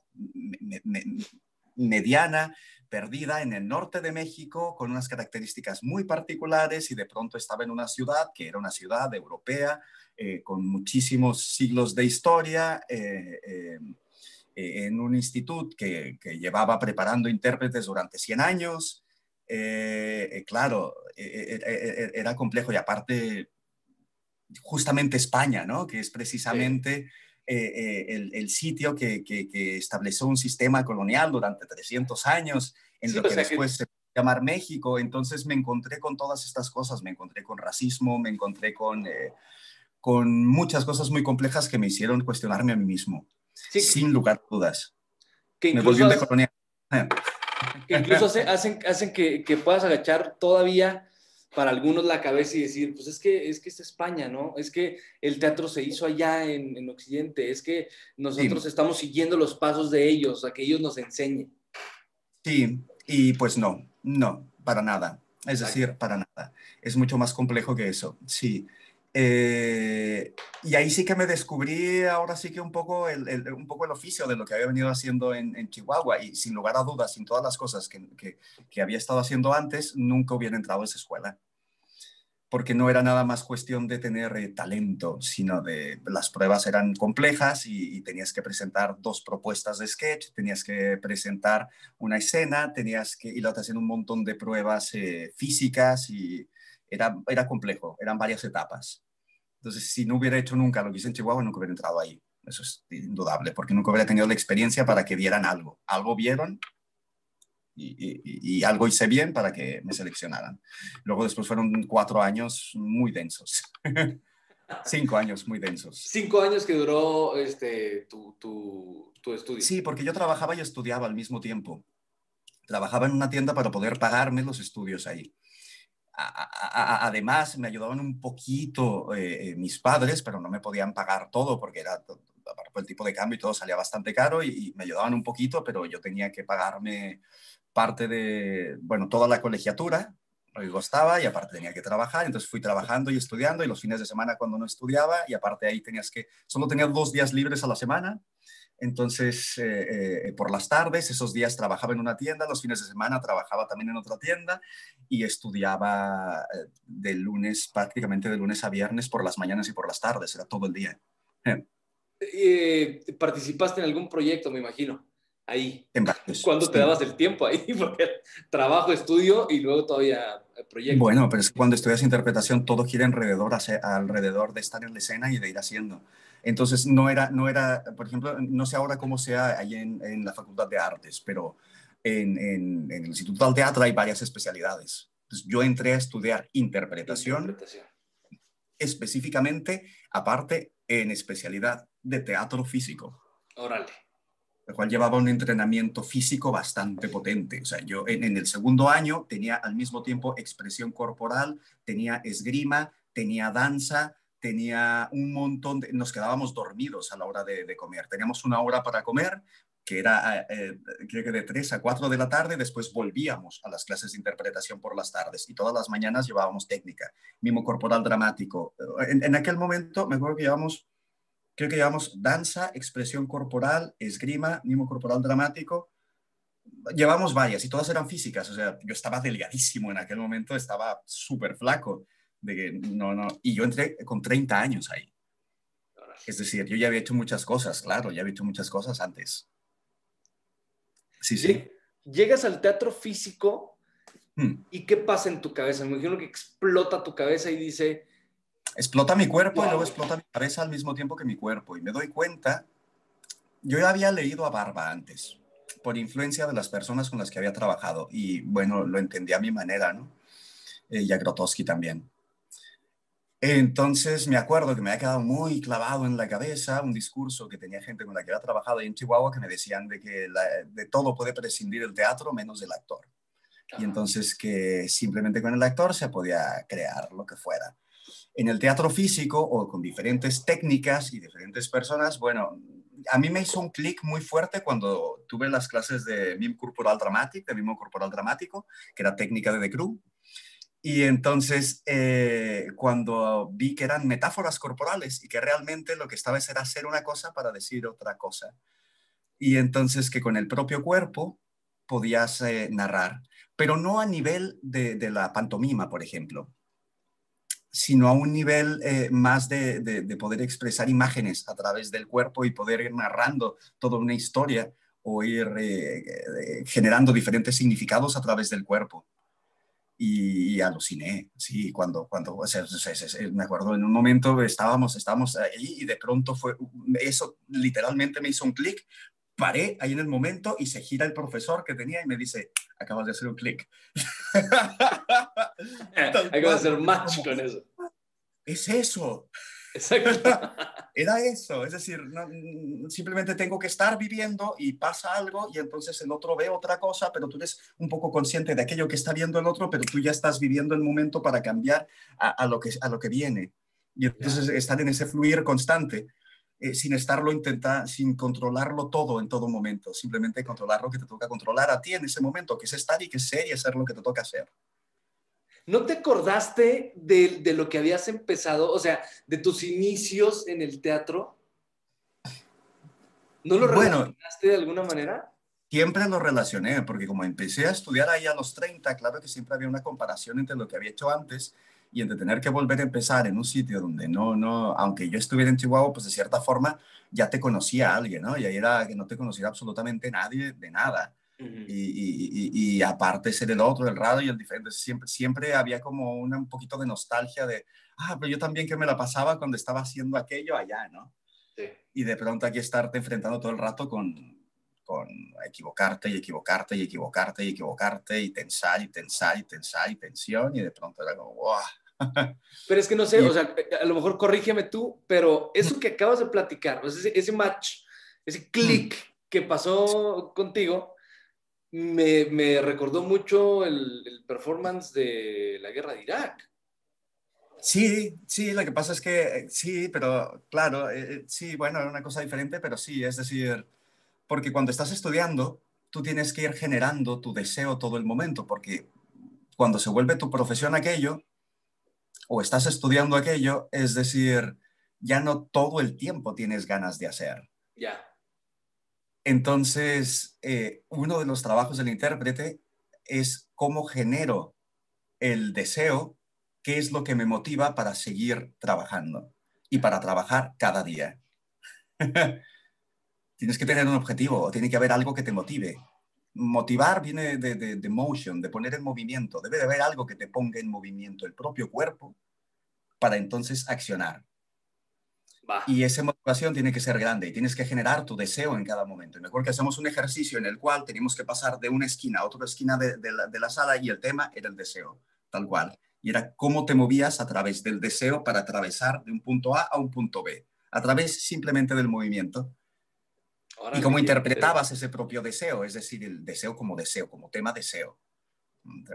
mediana, perdida en el norte de México, con unas características muy particulares, y de pronto estaba en una ciudad que era una ciudad europea, con muchísimos siglos de historia, en un instituto que llevaba preparando intérpretes durante 100 años. Claro, era complejo, y aparte justamente España, ¿no? Que es sí. precisamente el sitio que estableció un sistema colonial durante 300 años, en Sí, lo o que sea después que, se puede llamar México. Entonces me encontré con todas estas cosas, me encontré con racismo, me encontré con muchas cosas muy complejas que me hicieron cuestionarme a mí mismo, sí, sin lugar a dudas. que Me volví incluso, un decolonial. hacen que puedas agachar todavía para algunos la cabeza y decir, pues es que es España, ¿no? Es que el teatro se hizo allá en Occidente, es que nosotros Sí, estamos siguiendo los pasos de ellos, a que ellos nos enseñen. sí, y pues no, no, para nada. Es Exacto. decir, para nada. Es mucho más complejo que eso, sí. Y ahí sí que me descubrí ahora sí que un poco el oficio de lo que había venido haciendo en Chihuahua, y sin lugar a dudas, sin todas las cosas que había estado haciendo antes, nunca hubiera entrado a esa escuela, porque no era nada más cuestión de tener talento, sino de las pruebas eran complejas, y tenías que presentar 2 propuestas de sketch, tenías que presentar una escena, y luego te hacían un montón de pruebas físicas, y era complejo, eran varias etapas. Entonces, si no hubiera hecho nunca lo que hice en Chihuahua, nunca hubiera entrado ahí. Eso es indudable, porque nunca hubiera tenido la experiencia para que vieran algo. Algo vieron, y algo hice bien para que me seleccionaran. Luego después fueron 4 años muy densos, 5 años muy densos. 5 años que duró tu estudio. Sí, porque yo trabajaba y estudiaba al mismo tiempo. Trabajaba en una tienda para poder pagarme los estudios ahí. Además, me ayudaban un poquito mis padres, pero no me podían pagar todo porque por el tipo de cambio y todo salía bastante caro, y me ayudaban un poquito, pero yo tenía que pagarme parte de, bueno, toda la colegiatura, lo que costaba, y aparte tenía que trabajar. Entonces fui trabajando y estudiando, y los fines de semana cuando no estudiaba, y aparte ahí solo tenía 2 días libres a la semana. Entonces, por las tardes, esos días trabajaba en una tienda, los fines de semana trabajaba también en otra tienda, y estudiaba prácticamente de lunes a viernes, por las mañanas y por las tardes, era todo el día. Participaste en algún proyecto, me imagino, ahí. En varios, ¿Cuándo te sí. dabas el tiempo ahí? Porque trabajo, estudio y luego todavía proyecto. Bueno, pero es que cuando estudias interpretación todo gira alrededor de estar en la escena y de ir haciendo. Entonces no era, por ejemplo, no sé ahora cómo sea ahí en la Facultad de Artes, pero en el Instituto del Teatro hay varias especialidades. Entonces yo entré a estudiar interpretación Interpretación. específicamente, aparte en especialidad de teatro físico, Órale. el cual llevaba un entrenamiento físico bastante potente. O sea, yo en el segundo año tenía al mismo tiempo expresión corporal, tenía esgrima, tenía danza, tenía un montón nos quedábamos dormidos a la hora de comer. Teníamos una hora para comer, que era creo que de 3 a 4 de la tarde, después volvíamos a las clases de interpretación por las tardes, y todas las mañanas llevábamos técnica, mimo corporal dramático. En aquel momento me acuerdo que creo que llevamos danza, expresión corporal, esgrima, mimo corporal dramático. Llevamos varias y todas eran físicas. O sea, yo estaba delgadísimo en aquel momento, estaba súper flaco. De que no, no. Y yo entré con 30 años ahí. Órale. Es decir, yo ya había hecho muchas cosas, claro, ya había hecho muchas cosas antes. Sí, Sí, sí. llegas al teatro físico Hmm. y ¿qué pasa en tu cabeza? Me imagino que explota tu cabeza y dice, Explota mi cuerpo y wow, luego explota mi cabeza al mismo tiempo que mi cuerpo. Y me doy cuenta, yo ya había leído a Barba antes, por influencia de las personas con las que había trabajado. Y bueno, lo entendí a mi manera, ¿no? Y a Grotowski también. Entonces me acuerdo que me había quedado muy clavado en la cabeza un discurso que tenía gente con la que había trabajado ahí en Chihuahua que me decían de que de todo puede prescindir el teatro menos del actor. Y entonces que simplemente con el actor se podía crear lo que fuera. En el teatro físico o con diferentes técnicas y diferentes personas, bueno, a mí me hizo un clic muy fuerte cuando tuve las clases de mime corporal dramático, de mimo corporal dramático, que era técnica de Decru. Y entonces, cuando vi que eran metáforas corporales y que realmente lo que estaba era hacer una cosa para decir otra cosa. Y entonces que con el propio cuerpo podías narrar, pero no a nivel de la pantomima, por ejemplo, sino a un nivel más de poder expresar imágenes a través del cuerpo y poder ir narrando toda una historia o ir generando diferentes significados a través del cuerpo. Y aluciné, sí, o sea, me acuerdo en un momento estábamos ahí y de pronto eso literalmente me hizo un clic, paré ahí en el momento y se gira el profesor que tenía y me dice, acabas de hacer un clic. Tal hay que cual, hacer es match como, con eso. es eso. Exacto. Era eso, es decir, simplemente tengo que estar viviendo y pasa algo y entonces el otro ve otra cosa, pero tú eres un poco consciente de aquello que está viendo el otro, pero tú ya estás viviendo el momento para cambiar a lo que viene. Y entonces estar en ese fluir constante, sin controlarlo todo en todo momento, simplemente controlar lo que te toca controlar a ti en ese momento, que es estar y que es ser y hacer lo que te toca hacer. ¿No te acordaste de lo que habías empezado, o sea, de tus inicios en el teatro? ¿No lo Bueno, relacionaste de alguna manera? siempre lo relacioné, porque como empecé a estudiar ahí a los 30, claro que siempre había una comparación entre lo que había hecho antes y entre tener que volver a empezar en un sitio donde aunque yo estuviera en Chihuahua, pues de cierta forma ya te conocía a alguien, ¿no? Y ahí era que no te conocía absolutamente nadie de nada. Uh-huh. Y aparte ser el otro, el raro y el diferente, siempre había como un poquito de nostalgia de, pero yo también que me la pasaba cuando estaba haciendo aquello allá, ¿no? Sí. Y de pronto aquí estarte enfrentando todo el rato con equivocarte y equivocarte y equivocarte y equivocarte y tensar y tensar y tensar y tensión y de pronto era como, ¡wow! Pero es que no sé, Y, o sea, a lo mejor corrígeme tú, pero eso que acabas de platicar, o sea, ese match, ese click que pasó contigo, me recordó mucho el performance de la guerra de Irak. sí, sí, lo que pasa es que sí, pero claro, sí, bueno, era una cosa diferente, pero sí, es decir, porque cuando estás estudiando, tú tienes que ir generando tu deseo todo el momento, porque cuando se vuelve tu profesión aquello, o estás estudiando aquello, es decir, ya no todo el tiempo tienes ganas de hacer. Ya. Entonces, uno de los trabajos del intérprete es cómo genero el deseo, qué es lo que me motiva para seguir trabajando y para trabajar cada día. Tienes que tener un objetivo, o tiene que haber algo que te motive. Motivar viene de motion, de poner en movimiento. Debe de haber algo que te ponga en movimiento el propio cuerpo para entonces accionar. Va. Y esa motivación tiene que ser grande y tienes que generar tu deseo en cada momento. Y me acuerdo que hacemos un ejercicio en el cual teníamos que pasar de una esquina a otra esquina de la sala y el tema era el deseo, tal cual. Y era cómo te movías a través del deseo para atravesar de un punto A un punto B, a través simplemente del movimiento. Y Órale, cómo qué interpretabas interesante. ese propio deseo, es decir, el deseo, como tema deseo.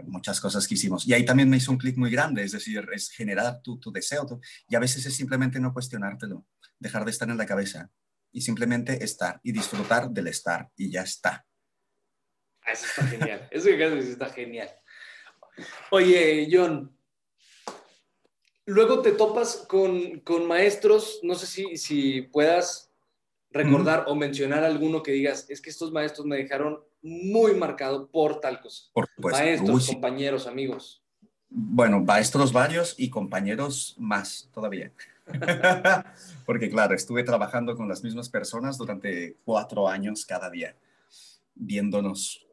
Muchas cosas que hicimos. Y ahí también me hizo un clic muy grande, es decir, es generar tu deseo. Y a veces es simplemente no cuestionártelo, dejar de estar en la cabeza y simplemente estar y disfrutar del estar y ya está. Eso está genial. Eso que acabas de decir está genial. Oye, John, luego te topas con maestros, no sé si puedas recordar o mencionar alguno que digas, es que estos maestros me dejaron muy marcado por tal cosa. Por supuesto. Maestros, compañeros, amigos. Bueno, maestros varios y compañeros más todavía. Porque claro, estuve trabajando con las mismas personas durante 4 años cada día, viéndonos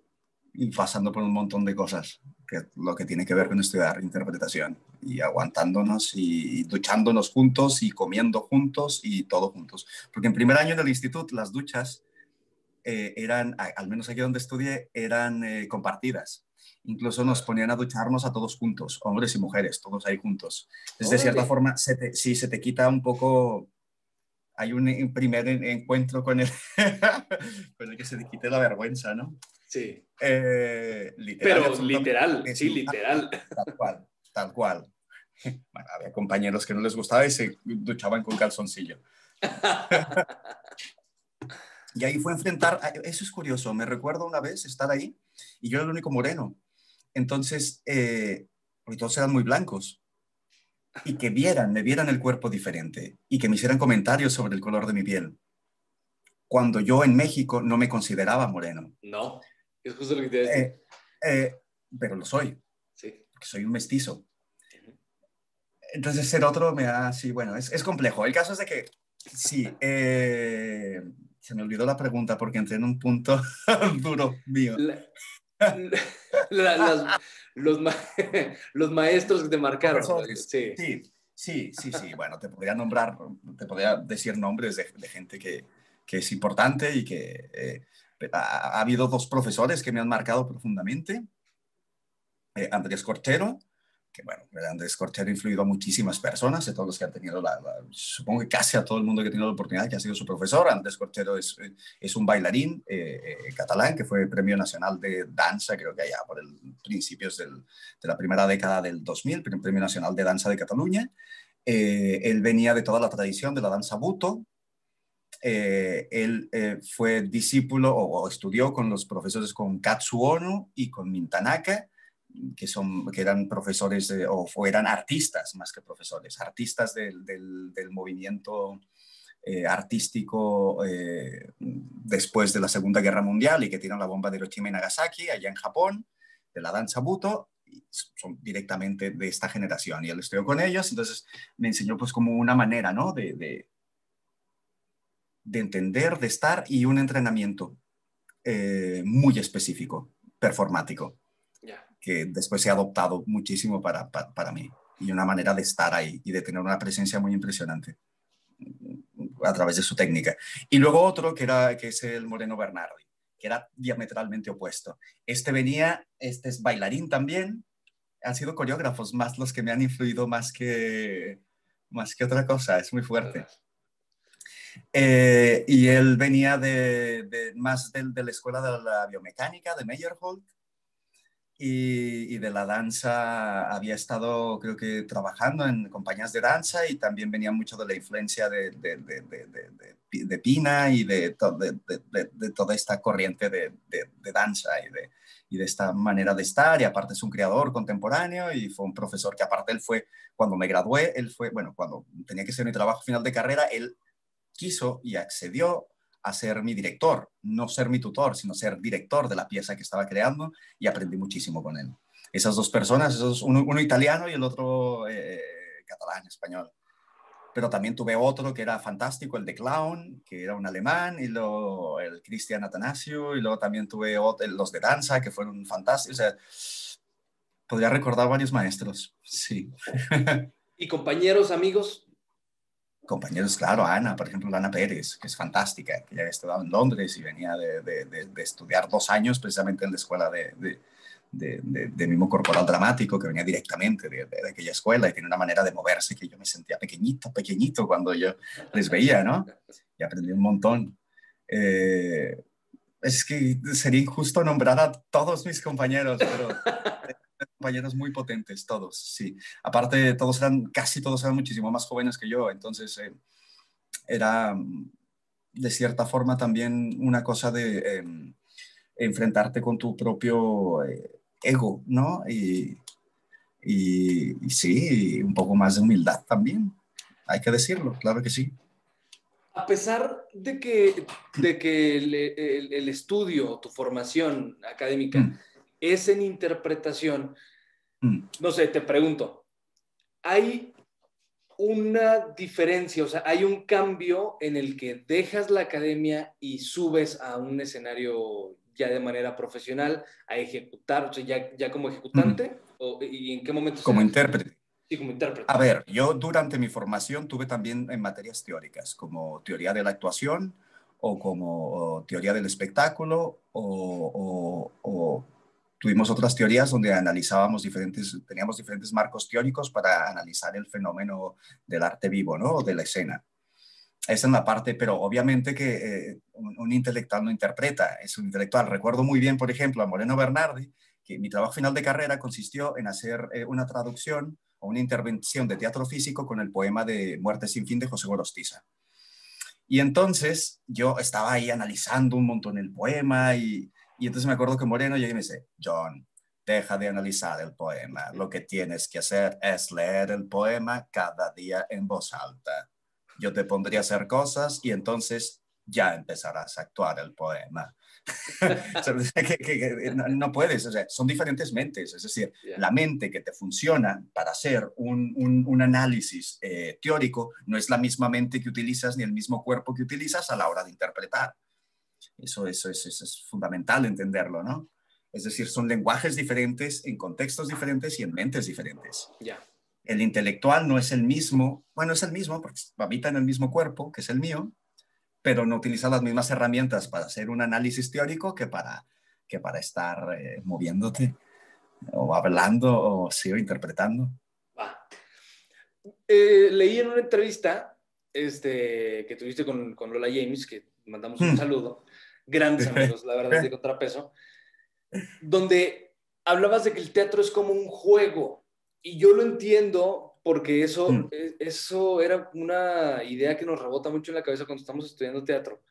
y pasando por un montón de cosas, que lo que tiene que ver con estudiar interpretación y aguantándonos y duchándonos juntos y comiendo juntos y todo juntos. Porque en primer año en el instituto las duchas eran, al menos aquí donde estudié, eran compartidas. Incluso nos ponían a ducharnos a todos juntos, hombres y mujeres, todos ahí juntos. Entonces, de cierta Órale. forma, sí, se te quita un poco, hay un primer encuentro con el, con el que se te quite la vergüenza, ¿no? Sí. Literal y Pero absolutamente. literal, sí, literal. Tal cual, tal cual. Bueno, había compañeros que no les gustaba y se duchaban con calzoncillo. Y ahí fue enfrentar, eso es curioso, me recuerdo una vez estar ahí y yo era el único moreno. Entonces, porque todos eran muy blancos y que me vieran el cuerpo diferente y que me hicieran comentarios sobre el color de mi piel. Cuando yo en México no me consideraba moreno. No, es justo lo que te iba a decir. Eh, eh, pero lo soy, Sí. porque soy un mestizo. Entonces ser otro me da, sí, bueno, es complejo. El caso es de que, sí, se me olvidó la pregunta porque entré en un punto duro mío. La- la- las- los, ma- los maestros que te marcaron. Profesores, Sí. sí. Bueno, te podría nombrar, te podría decir nombres de gente que es importante y que ha habido dos profesores que me han marcado profundamente. Andrés Corchero, que bueno, Andrés Corchero ha influido a muchísimas personas, a todos los que han tenido supongo que casi a todo el mundo que ha tenido la oportunidad, que ha sido su profesor. Andrés Corchero es un bailarín catalán que fue Premio Nacional de Danza, creo que allá por el principios de la primera década del 2000, Premio Nacional de Danza de Cataluña. Él venía de toda la tradición de la danza buto. Él fue discípulo o estudió con los profesores con Katsu Ono y con Mintanaka, que eran profesores o eran artistas más que profesores, artistas del movimiento artístico después de la Segunda Guerra Mundial y que tiran la bomba de Hiroshima y Nagasaki allá en Japón, de la danza Buto, y son directamente de esta generación. Y él estudió con ellos, entonces me enseñó pues como una manera, ¿no? De entender, de estar y un entrenamiento muy específico, performático, Ya. que después se ha adoptado muchísimo para mí y una manera de estar ahí y de tener una presencia muy impresionante a través de su técnica. Y luego otro que es el Moreno Bernardi, que era diametralmente opuesto. Este es bailarín también, han sido coreógrafos más los que me han influido más que otra cosa, es muy fuerte. Y él venía más de la escuela de la biomecánica de Meyerhold y de la danza. Había estado, creo que, trabajando en compañías de danza y también venía mucho de la influencia de Pina y de toda esta corriente de danza y de esta manera de estar. Y aparte es un creador contemporáneo y fue un profesor que aparte él fue, cuando me gradué, bueno, cuando tenía que hacer mi trabajo final de carrera, él quiso y accedió a ser mi director, no ser mi tutor, sino ser director de la pieza que estaba creando y aprendí muchísimo con él. Esas dos personas, uno italiano y el otro catalán, español. Pero también tuve otro que era fantástico, el de Clown, que era un alemán, y el Cristian Atanasio, y luego también tuve los de danza, que fueron fantásticos. O sea, podría recordar varios maestros, sí. ¿Y compañeros, amigos? Compañeros, claro, Ana, por ejemplo, Ana Pérez, que es fantástica, que ya había estudiado en Londres y venía de estudiar 2 años precisamente en la escuela de mimo corporal dramático, que venía directamente de aquella escuela y tiene una manera de moverse que yo me sentía pequeñito cuando yo les veía, ¿no? Y aprendí un montón. Es que sería injusto nombrar a todos mis compañeros, pero compañeros muy potentes, todos, sí. Aparte, casi todos eran muchísimo más jóvenes que yo, entonces era de cierta forma también una cosa de enfrentarte con tu propio ego, ¿no? Y sí, un poco más de humildad también, hay que decirlo, claro que sí. A pesar de que el estudio, tu formación académica Mm, es en interpretación, mm. no sé, te pregunto, ¿hay una diferencia, o sea, hay un cambio en el que dejas la academia y subes a un escenario ya de manera profesional a ejecutar, o sea, ya como ejecutante? ¿Y en qué momento Como se hace? intérprete. Sí, como intérprete. A ver, yo durante mi formación tuve también en materias teóricas, como teoría de la actuación o como teoría del espectáculo o tuvimos otras teorías donde teníamos diferentes marcos teóricos para analizar el fenómeno del arte vivo, ¿no? O de la escena. Esa es la parte, pero obviamente que un intelectual no interpreta, es un intelectual. Recuerdo muy bien, por ejemplo, a Moreno Bernardi, que mi trabajo final de carrera consistió en hacer una traducción o una intervención de teatro físico con el poema de Muerte sin fin de José Gorostiza. Y entonces yo estaba ahí analizando un montón el poema y entonces me acuerdo que Moreno llega y me dice, John, deja de analizar el poema, lo que tienes que hacer es leer el poema cada día en voz alta. Yo te pondría a hacer cosas y entonces ya empezarás a actuar el poema. No puedes, o sea, son diferentes mentes, es decir, Yeah. la mente que te funciona para hacer un análisis teórico no es la misma mente que utilizas ni el mismo cuerpo que utilizas a la hora de interpretar. Eso es fundamental entenderlo, ¿no? Es decir, son lenguajes diferentes, en contextos diferentes y en mentes diferentes. Yeah. El intelectual no es el mismo, bueno, es el mismo porque habita en el mismo cuerpo, que es el mío, pero no utiliza las mismas herramientas para hacer un análisis teórico que para estar moviéndote o hablando o, sí, o interpretando. Ah. Leí en una entrevista que tuviste con Lola James, que mandamos un saludo, grandes amigos, la verdad, de Contrapeso, donde hablabas de que el teatro es como un juego, y yo lo entiendo porque eso era una idea que nos rebota mucho en la cabeza cuando estamos estudiando teatro,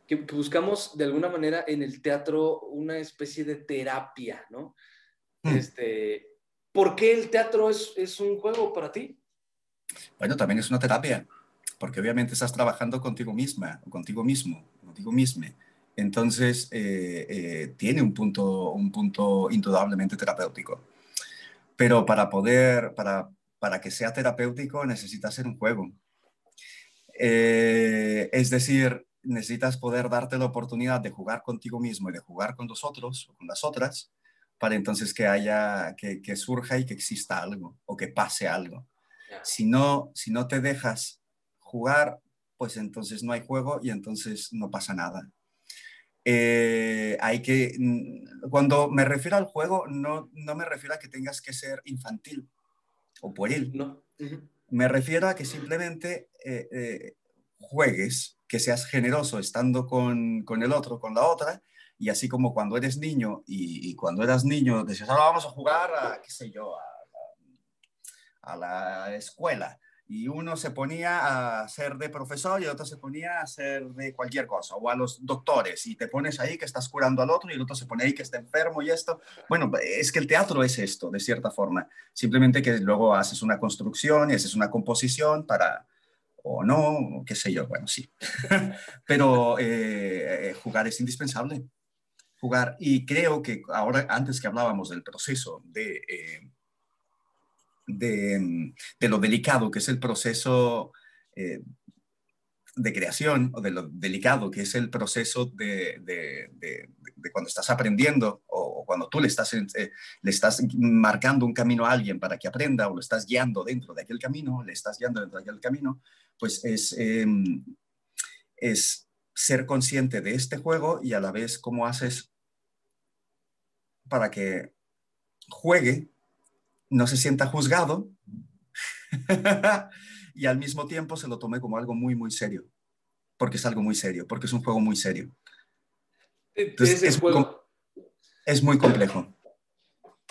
que buscamos de alguna manera en el teatro una especie de terapia, ¿no? ¿Por qué el teatro es un juego para ti? Bueno, también es una terapia, porque obviamente estás trabajando contigo misma, contigo mismo, contigo misma. Entonces, tiene un punto indudablemente terapéutico. Pero para que sea terapéutico necesitas ser un juego. Es decir, necesitas poder darte la oportunidad de jugar contigo mismo y de jugar con los otros o con las otras para entonces que surja y que exista algo o que pase algo. Si no te dejas jugar, pues entonces no hay juego y entonces no pasa nada. Cuando me refiero al juego, no me refiero a que tengas que ser infantil o pueril. No. Uh-huh. Me refiero a que simplemente juegues, que seas generoso estando con el otro, con la otra, y así como cuando eres niño y cuando eras niño decías, ahora vamos a jugar a, qué sé yo, a la escuela. Y uno se ponía a ser de profesor y el otro se ponía a ser de cualquier cosa, o a los doctores, y te pones ahí que estás curando al otro y el otro se pone ahí que está enfermo y esto. Bueno, es que el teatro es esto, de cierta forma. Simplemente que luego haces una construcción y haces una composición para, o no, qué sé yo, bueno, sí. Pero jugar es indispensable. Jugar, y creo que ahora, antes que hablábamos del proceso de lo delicado que es el proceso de creación o de lo delicado que es el proceso de cuando estás aprendiendo o cuando tú le estás marcando un camino a alguien para que aprenda o lo estás guiando dentro de aquel camino, le estás guiando dentro de aquel camino, pues es ser consciente de este juego y a la vez cómo haces para que juegue, no se sienta juzgado y al mismo tiempo se lo tome como algo muy, muy serio, porque es algo muy serio, porque es un juego muy serio. Entonces, Es el juego. Es muy complejo.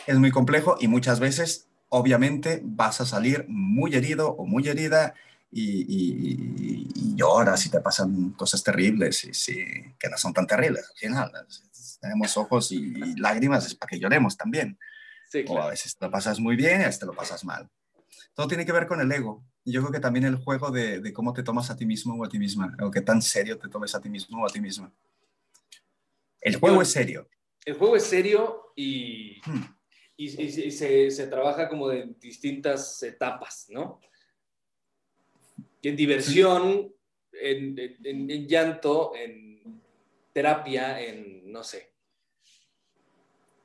Es muy complejo y muchas veces, obviamente, vas a salir muy herido o muy herida y lloras y te pasan cosas terribles y sí, que no son tan terribles. Al final, tenemos ojos y lágrimas, es para que lloremos también. Sí, O a claro. veces te lo pasas muy bien y a veces te lo pasas mal. Todo tiene que ver con el ego. Y yo creo que también el juego de cómo te tomas a ti mismo o a ti misma, o qué tan serio te tomes a ti mismo o a ti misma. El juego es serio. El juego es serio y se trabaja como de distintas etapas, ¿no? En diversión, en llanto, terapia en, no sé.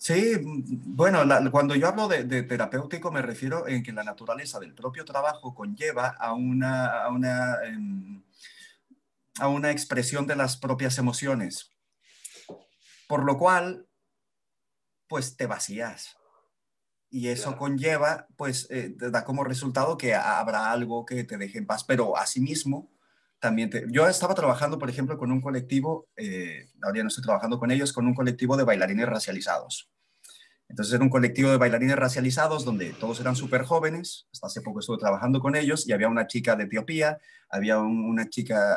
Sí, bueno, cuando yo hablo de terapéutico me refiero en que la naturaleza del propio trabajo conlleva a una expresión de las propias emociones, por lo cual, pues te vacías. Y eso Claro. conlleva, pues, te da como resultado que habrá algo que te deje en paz, pero asimismo, también yo estaba trabajando, por ejemplo, con un colectivo, ahora ya no estoy trabajando con ellos, con un colectivo de bailarines racializados. Entonces era un colectivo de bailarines racializados donde todos eran súper jóvenes. Hasta hace poco estuve trabajando con ellos y había una chica de Etiopía, una chica,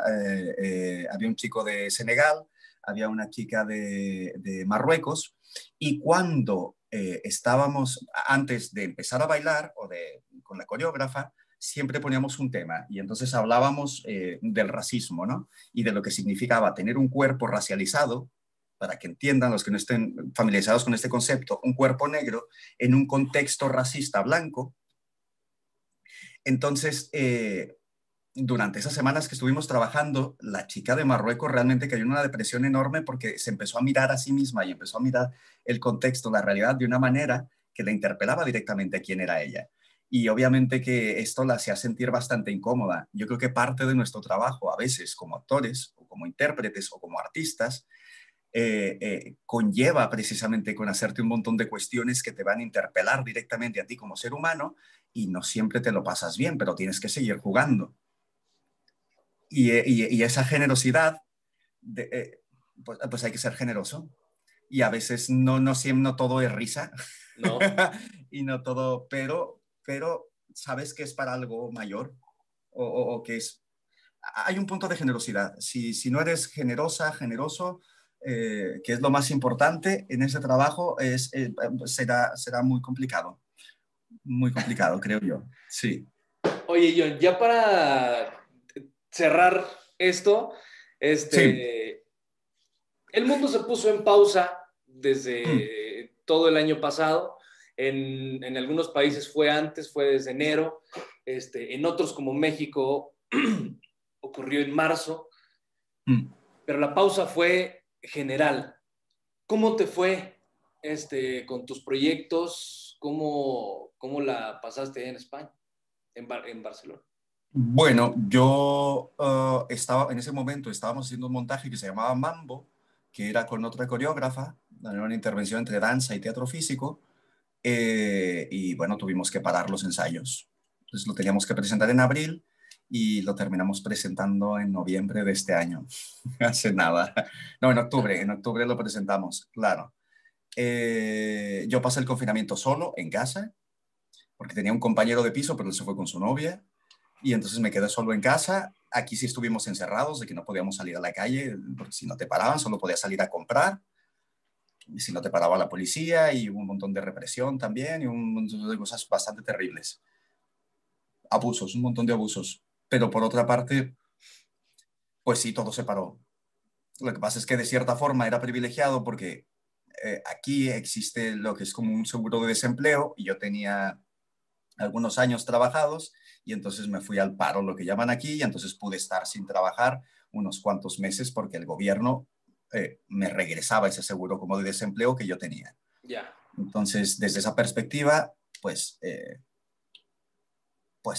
había un chico de Senegal, había una chica de Marruecos. Y cuando estábamos, antes de empezar a bailar con la coreógrafa, siempre poníamos un tema y entonces hablábamos del racismo, ¿no? Y de lo que significaba tener un cuerpo racializado, para que entiendan los que no estén familiarizados con este concepto, un cuerpo negro en un contexto racista blanco. Entonces, durante esas semanas que estuvimos trabajando, la chica de Marruecos realmente cayó en una depresión enorme porque se empezó a mirar a sí misma y empezó a mirar el contexto, la realidad de una manera que la interpelaba directamente a quién era ella. Y obviamente que esto la hacía sentir bastante incómoda. Yo creo que parte de nuestro trabajo, a veces como actores o como intérpretes o como artistas, conlleva precisamente con hacerte un montón de cuestiones que te van a interpelar directamente a ti como ser humano y no siempre te lo pasas bien, pero tienes que seguir jugando. Y esa generosidad, pues hay que ser generoso. Y a veces no todo es risa. No, Y no todo, pero sabes que es para algo mayor o que es... Hay un punto de generosidad. Si no eres generosa, generoso, que es lo más importante en ese trabajo, será muy complicado, creo yo. Sí. oye, John, ya para cerrar esto, Sí. el mundo se puso en pausa Mm, desde todo el año pasado. En algunos países fue antes, fue desde enero. En otros como México ocurrió en marzo, mm. pero la pausa fue general. ¿Cómo te fue con tus proyectos? ¿Cómo la pasaste en España, en Barcelona? Bueno, yo estaba en ese momento, estábamos haciendo un montaje que se llamaba Mambo, que era con otra coreógrafa, era una intervención entre danza y teatro físico, y bueno, tuvimos que parar los ensayos. Entonces lo teníamos que presentar en abril y lo terminamos presentando en noviembre de este año, hace nada. No, en octubre lo presentamos, claro. Yo pasé el confinamiento solo en casa, porque tenía un compañero de piso, pero él se fue con su novia. Y entonces me quedé solo en casa. Aquí sí estuvimos encerrados, de que no podíamos salir a la calle, porque si no te paraban, solo podías salir a comprar. Y si no te paraba la policía, y hubo un montón de represión también, y un montón de cosas bastante terribles. Abusos, un montón de abusos. Pero por otra parte, pues sí, todo se paró. Lo que pasa es que de cierta forma era privilegiado porque aquí existe lo que es como un seguro de desempleo, y yo tenía algunos años trabajados y entonces me fui al paro, lo que llaman aquí, y entonces pude estar sin trabajar unos cuantos meses porque el gobierno me regresaba ese seguro como de desempleo que yo tenía. Ya. Entonces, desde esa perspectiva, pues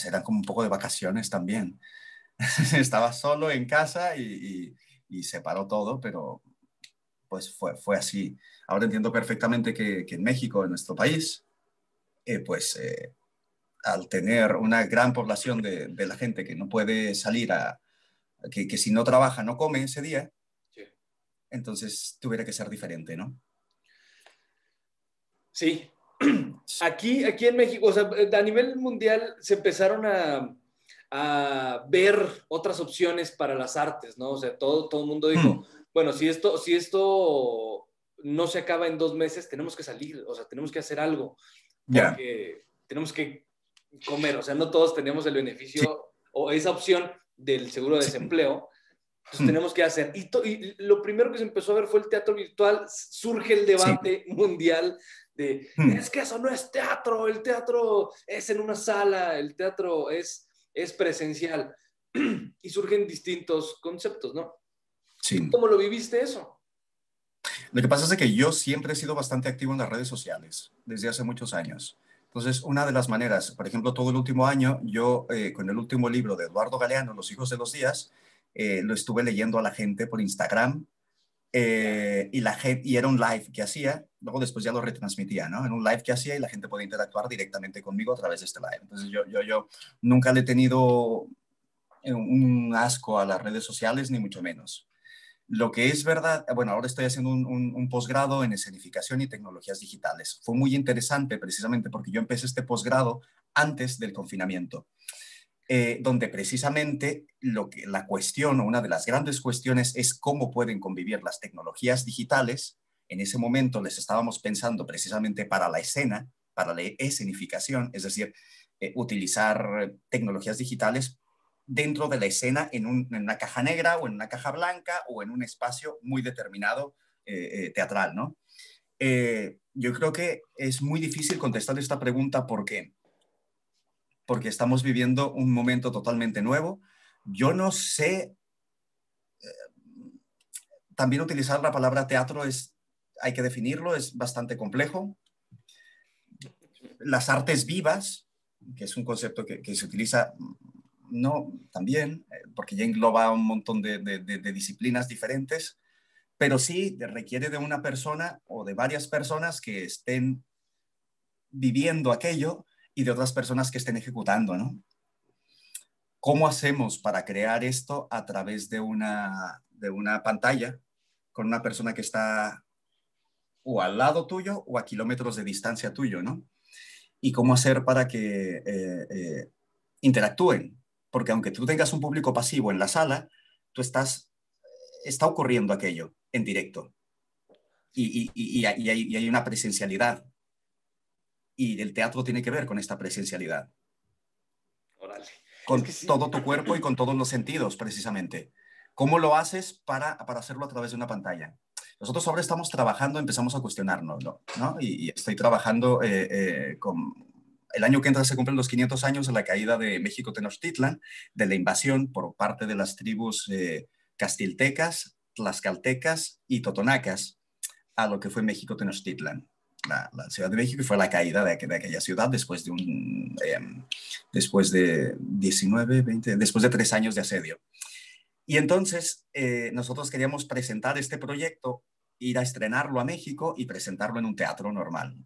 era como un poco de vacaciones también. Estaba solo en casa y se paró todo, pero pues fue así. Ahora entiendo perfectamente que en México, en nuestro país, pues al tener una gran población de la gente que no puede salir que si no trabaja no come ese día, Sí. entonces tuviera que ser diferente, ¿no? Sí. Aquí en México, o sea, a nivel mundial se empezaron a ver otras opciones para las artes, ¿no? O sea, todo el mundo dijo, Hmm, bueno, si esto no se acaba en 2 meses, tenemos que salir, o sea, tenemos que hacer algo, ya, porque tenemos que comer, o sea, no todos tenemos el sí, beneficio o esa opción del seguro de sí, desempleo. Entonces hmm, tenemos que hacer. Y lo primero que se empezó a ver fue el teatro virtual. Surge el sí, debate mundial de, hmm, es que eso no es teatro, el teatro es en una sala, el teatro es presencial. Y surgen distintos conceptos, ¿no? ¿Tú sí. cómo lo viviste eso? Lo que pasa es que yo siempre he sido bastante activo en las redes sociales, desde hace muchos años. Entonces, una de las maneras, por ejemplo, todo el último año, yo con el último libro de Eduardo Galeano, Los hijos de los días, lo estuve leyendo a la gente por Instagram y era un live que hacía, luego después ya lo retransmitía, ¿no? Era un live que hacía y la gente podía interactuar directamente conmigo a través de este live. Entonces, yo nunca le he tenido un asco a las redes sociales, ni mucho menos. Lo que es verdad, bueno, ahora estoy haciendo un posgrado en escenificación y tecnologías digitales. Fue muy interesante precisamente porque yo empecé este posgrado antes del confinamiento, donde precisamente la cuestión o una de las grandes cuestiones es cómo pueden convivir las tecnologías digitales. En ese momento les estábamos pensando precisamente para la escena, para la escenificación, es decir, utilizar tecnologías digitales dentro de la escena en una caja negra o en una caja blanca o en un espacio muy determinado teatral, ¿no? Yo creo que es muy difícil contestar esta pregunta. ¿Por qué? Porque estamos viviendo un momento totalmente nuevo. Yo no sé, también utilizar la palabra teatro hay que definirlo, es bastante complejo. Las artes vivas, que es un concepto que se utiliza no también, porque ya engloba un montón de disciplinas diferentes, pero sí requiere de una persona o de varias personas que estén viviendo aquello y de otras personas que estén ejecutando, ¿no? ¿Cómo hacemos para crear esto a través de una pantalla con una persona que está o al lado tuyo o a kilómetros de distancia tuyo, ¿no? Y cómo hacer para que interactúen. Porque aunque tú tengas un público pasivo en la sala, está ocurriendo aquello en directo. Y hay una presencialidad. Y el teatro tiene que ver con esta presencialidad. Órale. Con Es que sí. todo tu cuerpo y con todos los sentidos, precisamente. ¿Cómo lo haces para hacerlo a través de una pantalla? Nosotros ahora estamos trabajando, empezamos a cuestionarnos, ¿no? Y estoy trabajando con... El año que entra se cumplen los 500 años de la caída de México Tenochtitlan, de la invasión por parte de las tribus castiltecas, tlaxcaltecas y totonacas a lo que fue México Tenochtitlan, la Ciudad de México, y fue la caída de aquella ciudad después de 19, 20, después de 3 años de asedio. Y entonces nosotros queríamos presentar este proyecto, ir a estrenarlo a México y presentarlo en un teatro normal,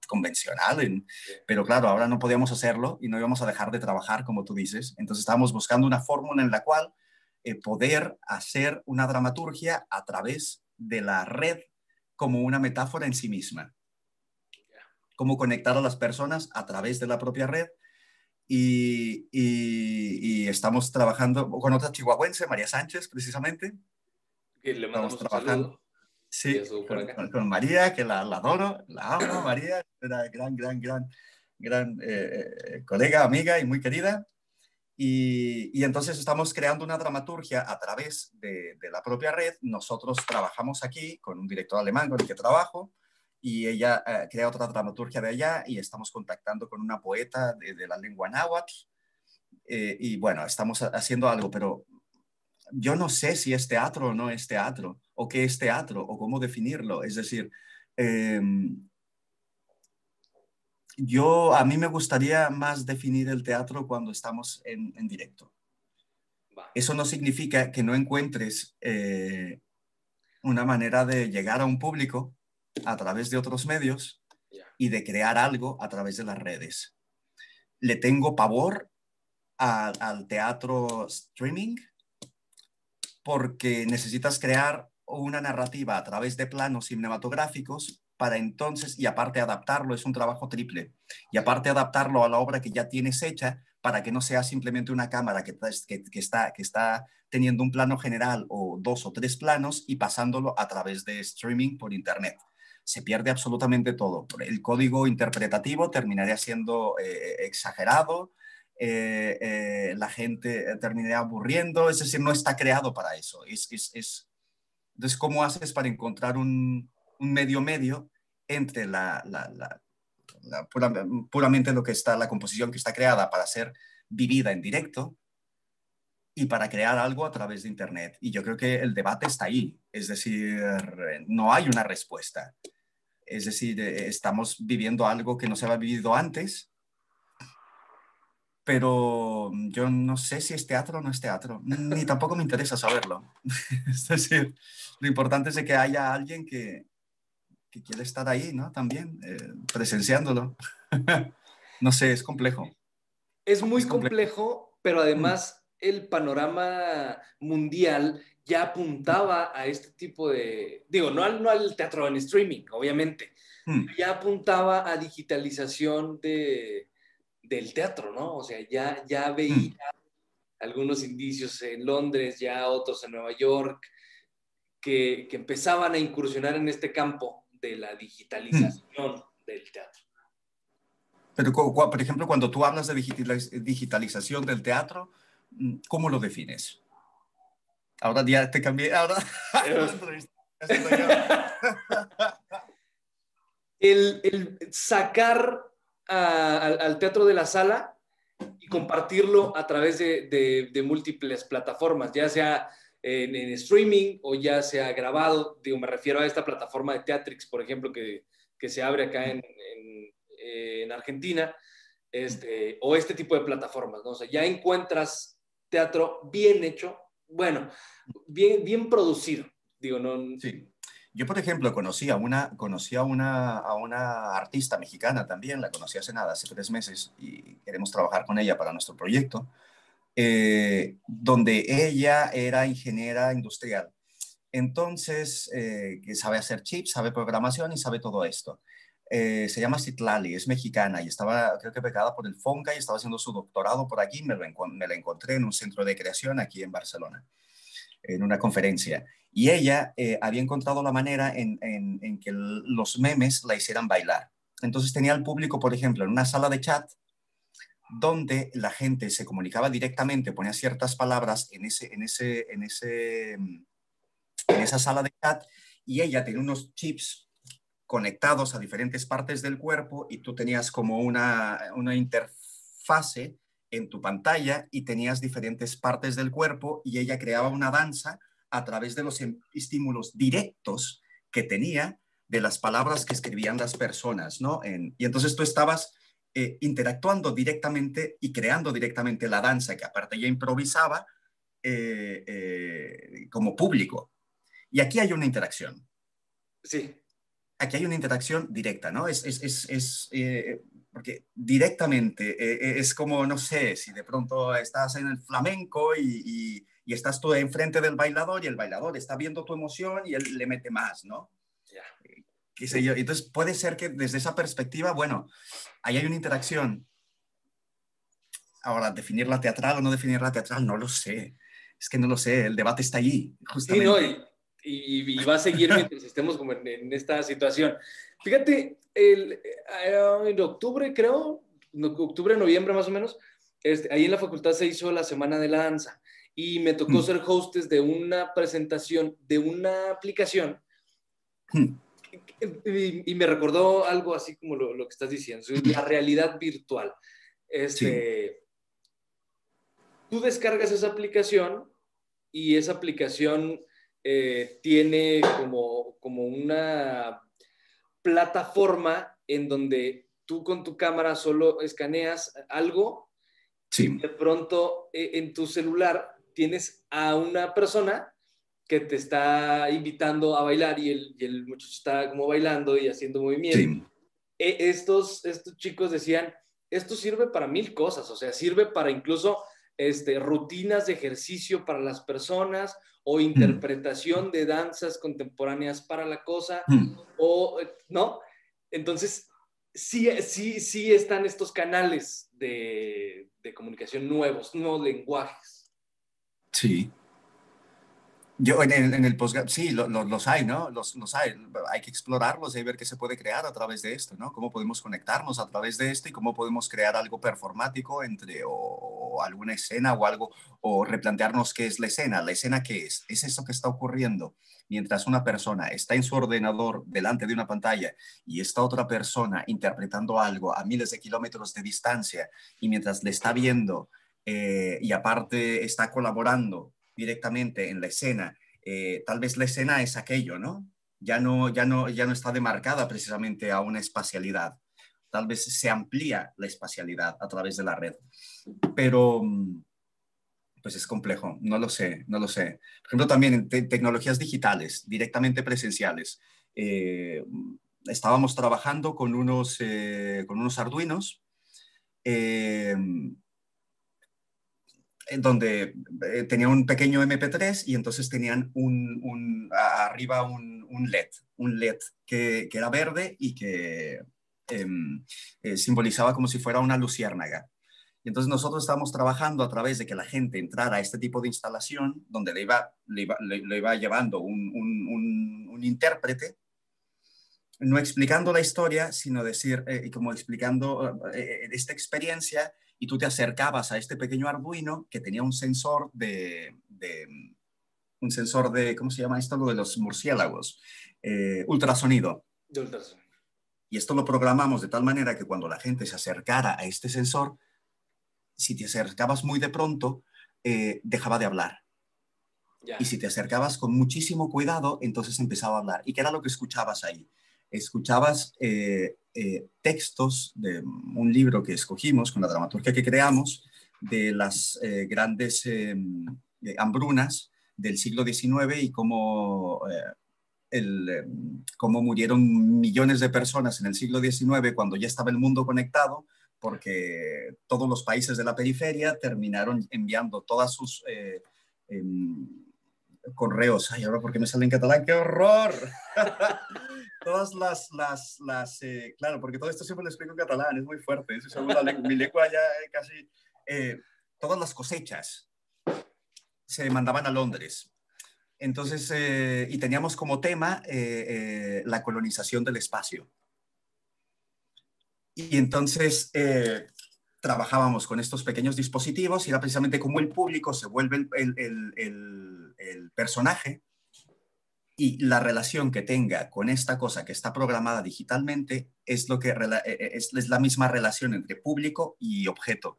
convencional, pero claro, ahora no podíamos hacerlo y no íbamos a dejar de trabajar, como tú dices. Entonces estábamos buscando una fórmula en la cual poder hacer una dramaturgia a través de la red como una metáfora en sí misma. Cómo conectar a las personas a través de la propia red. Y estamos trabajando con otra chihuahuense, María Sánchez, precisamente. Que le mandamos Estamos un trabajando, saludo. sí, Por acá. con María, que la adoro, la amo, María, era gran colega, amiga y muy querida. Y entonces estamos creando una dramaturgia a través de la propia red. Nosotros trabajamos aquí con un director alemán con el que trabajo y ella crea otra dramaturgia de allá y estamos contactando con una poeta de la lengua náhuatl. Y bueno, estamos haciendo algo, pero yo no sé si es teatro o no es teatro, o qué es teatro, o cómo definirlo. Es decir, eh, a mí me gustaría más definir el teatro cuando estamos en directo. Va. Eso no significa que no encuentres una manera de llegar a un público a través de otros medios y de crear algo a través de las redes. Le tengo pavor al teatro streaming porque necesitas crear una narrativa a través de planos cinematográficos para entonces, y aparte adaptarlo, es un trabajo triple, y aparte adaptarlo a la obra que ya tienes hecha para que no sea simplemente una cámara que está teniendo un plano general o 2 o 3 planos y pasándolo a través de streaming por internet. Se pierde absolutamente todo. El código interpretativo terminaría siendo exagerado, la gente terminaría aburriendo, es decir, no está creado para eso. Entonces, ¿cómo haces para encontrar un medio entre puramente lo que está, la composición que está creada para ser vivida en directo, y para crear algo a través de Internet. Y yo creo que el debate está ahí. Es decir, no hay una respuesta. Es decir, estamos viviendo algo que no se había vivido antes, pero yo no sé si es teatro o no es teatro, ni tampoco me interesa saberlo. Es decir, lo importante es de que haya alguien que quiere estar ahí, ¿no? También, presenciándolo. No sé, es complejo. Es muy Es complejo. complejo, pero Mm, además el panorama mundial ya apuntaba a este tipo de, digo, no al teatro en streaming, obviamente, mm, ya apuntaba a digitalización del teatro, ¿no? O sea, ya veía mm, algunos indicios en Londres, ya otros en Nueva York, que empezaban a incursionar en este campo de la mm. digitalización del teatro. Pero, por ejemplo, cuando tú hablas de digitalización del teatro, ¿cómo lo defines? Ahora ya te cambié, ahora la entrevista estoy haciendo yo. El sacar al teatro de la sala y Mm, compartirlo a través de múltiples plataformas, ya sea en streaming o ya sea grabado. Digo, me refiero a esta plataforma de Teatrix, por ejemplo, que se abre acá en Argentina, o este tipo de plataformas, ¿no? O sea, ya encuentras teatro bien hecho, bueno, bien producido. Digo, no. sí. Yo, por ejemplo, conocí a una artista mexicana también, la conocí hace nada, hace 3 meses, y queremos trabajar con ella para nuestro proyecto, donde ella era ingeniera industrial. Entonces, que sabe hacer chips, sabe programación y sabe todo esto. Se llama Citlali, es mexicana y estaba, creo que becada por el FONCA y estaba haciendo su doctorado por aquí. Me la encontré en un centro de creación aquí en Barcelona, en una conferencia. Y ella había encontrado la manera en que los memes la hicieran bailar. Entonces tenía al público, por ejemplo, en una sala de chat donde la gente se comunicaba directamente, ponía ciertas palabras en esa sala de chat, y ella tenía unos chips conectados a diferentes partes del cuerpo y tú tenías como una interfase en tu pantalla y tenías diferentes partes del cuerpo y ella creaba una danza a través de los estímulos directos que tenía de las palabras que escribían las personas, ¿no? Y entonces tú estabas interactuando directamente y creando directamente la danza, que aparte ella improvisaba como público. Y aquí hay una interacción. Sí. Aquí hay una interacción directa, ¿no? Porque directamente es como, no sé, si de pronto estás en el flamenco y estás tú enfrente del bailador y el bailador está viendo tu emoción y él le mete más, ¿no? Ya. Qué sé yo. Entonces puede ser que desde esa perspectiva, bueno, ahí hay una interacción. Ahora, definirla teatral o no definirla teatral, no lo sé. Es que no lo sé, el debate está allí, Sí, no, justamente. y va a seguir mientras estemos como en esta situación. Fíjate, en octubre, creo, octubre, noviembre más o menos, ahí en la facultad se hizo la Semana de la Danza y me tocó Hmm, ser hostess de una presentación de una aplicación hmm, y me recordó algo así como lo que estás diciendo, la realidad virtual. sí, Este, Tú descargas esa aplicación y esa aplicación tiene como una plataforma en donde tú con tu cámara solo escaneas algo y sí, de pronto en tu celular tienes a una persona que te está invitando a bailar y el muchacho está como bailando y haciendo movimiento. sí. Estos chicos decían, esto sirve para mil cosas, o sea, sirve para incluso rutinas de ejercicio para las personas o Hmm, interpretación de danzas contemporáneas para la cosa, hmm. ¿no? Entonces, sí están estos canales de comunicación nuevos lenguajes. Sí. Yo en el postgrad, sí, los hay, ¿no? Los hay. Hay que explorarlos y ver qué se puede crear a través de esto, ¿no? Cómo podemos conectarnos a través de esto y cómo podemos crear algo performático o alguna escena o algo, o replantearnos qué es la escena. ¿La escena qué es? ¿Es eso que está ocurriendo mientras una persona está en su ordenador delante de una pantalla y esta otra persona interpretando algo a miles de kilómetros de distancia y mientras le está viendo? y aparte está colaborando directamente en la escena, tal vez la escena es aquello, ¿no? Ya no está demarcada precisamente a una espacialidad. Tal vez se amplía la espacialidad a través de la red. Pero pues es complejo, no lo sé, no lo sé. Por ejemplo, también en tecnologías digitales, directamente presenciales. Estábamos trabajando con unos Arduinos, eh, en donde tenía un pequeño MP3 y entonces tenían arriba un LED que era verde y que simbolizaba como si fuera una luciérnaga. Y entonces nosotros estábamos trabajando a través de que la gente entrara a este tipo de instalación, donde le iba llevando un intérprete, no explicando la historia, sino decir, como explicando esta experiencia, y tú te acercabas a este pequeño Arduino que tenía un sensor de, ¿cómo se llama esto? Lo de los murciélagos, ultrasonido. De ultrasonido. Y esto lo programamos de tal manera que cuando la gente se acercara a este sensor, si te acercabas muy de pronto, dejaba de hablar. Ya. Y si te acercabas con muchísimo cuidado, entonces empezaba a hablar. ¿Y qué era lo que escuchabas ahí? Escuchabas textos de un libro que escogimos con la dramaturgia que creamos de las grandes hambrunas del siglo XIX y cómo murieron millones de personas en el siglo XIX cuando ya estaba el mundo conectado, porque todos los países de la periferia terminaron enviando todas sus correos. Ay, ahora porque me sale en catalán, ¡qué horror! Todas claro, porque todo esto siempre lo explico en catalán, es muy fuerte, eso es mi lengua ya casi, todas las cosechas se mandaban a Londres. Entonces, y teníamos como tema la colonización del espacio. Y entonces trabajábamos con estos pequeños dispositivos y era precisamente como el público se vuelve el personaje, y la relación que tenga con esta cosa que está programada digitalmente es la misma relación entre público y objeto.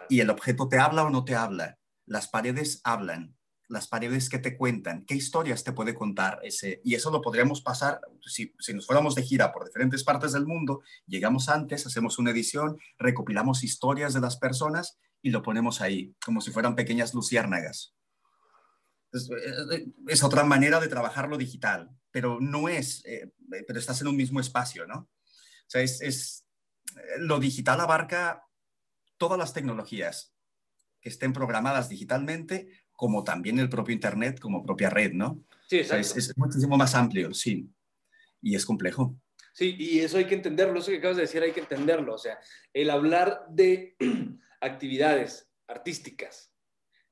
Y el objeto te habla o no te habla. Las paredes hablan. Las paredes que te cuentan. ¿Qué historias te puede contar ese? Y eso lo podríamos pasar, si nos fuéramos de gira por diferentes partes del mundo, llegamos antes, hacemos una edición, recopilamos historias de las personas y lo ponemos ahí, como si fueran pequeñas luciérnagas. Es otra manera de trabajar lo digital, pero no es, pero estás en un mismo espacio, ¿no? O sea, lo digital abarca todas las tecnologías que estén programadas digitalmente, como también el propio Internet, como propia red, ¿no? Sí, O sea, exacto. es muchísimo más amplio, sí, y es complejo. Sí, y eso hay que entenderlo, eso que acabas de decir hay que entenderlo. O sea, el hablar de actividades artísticas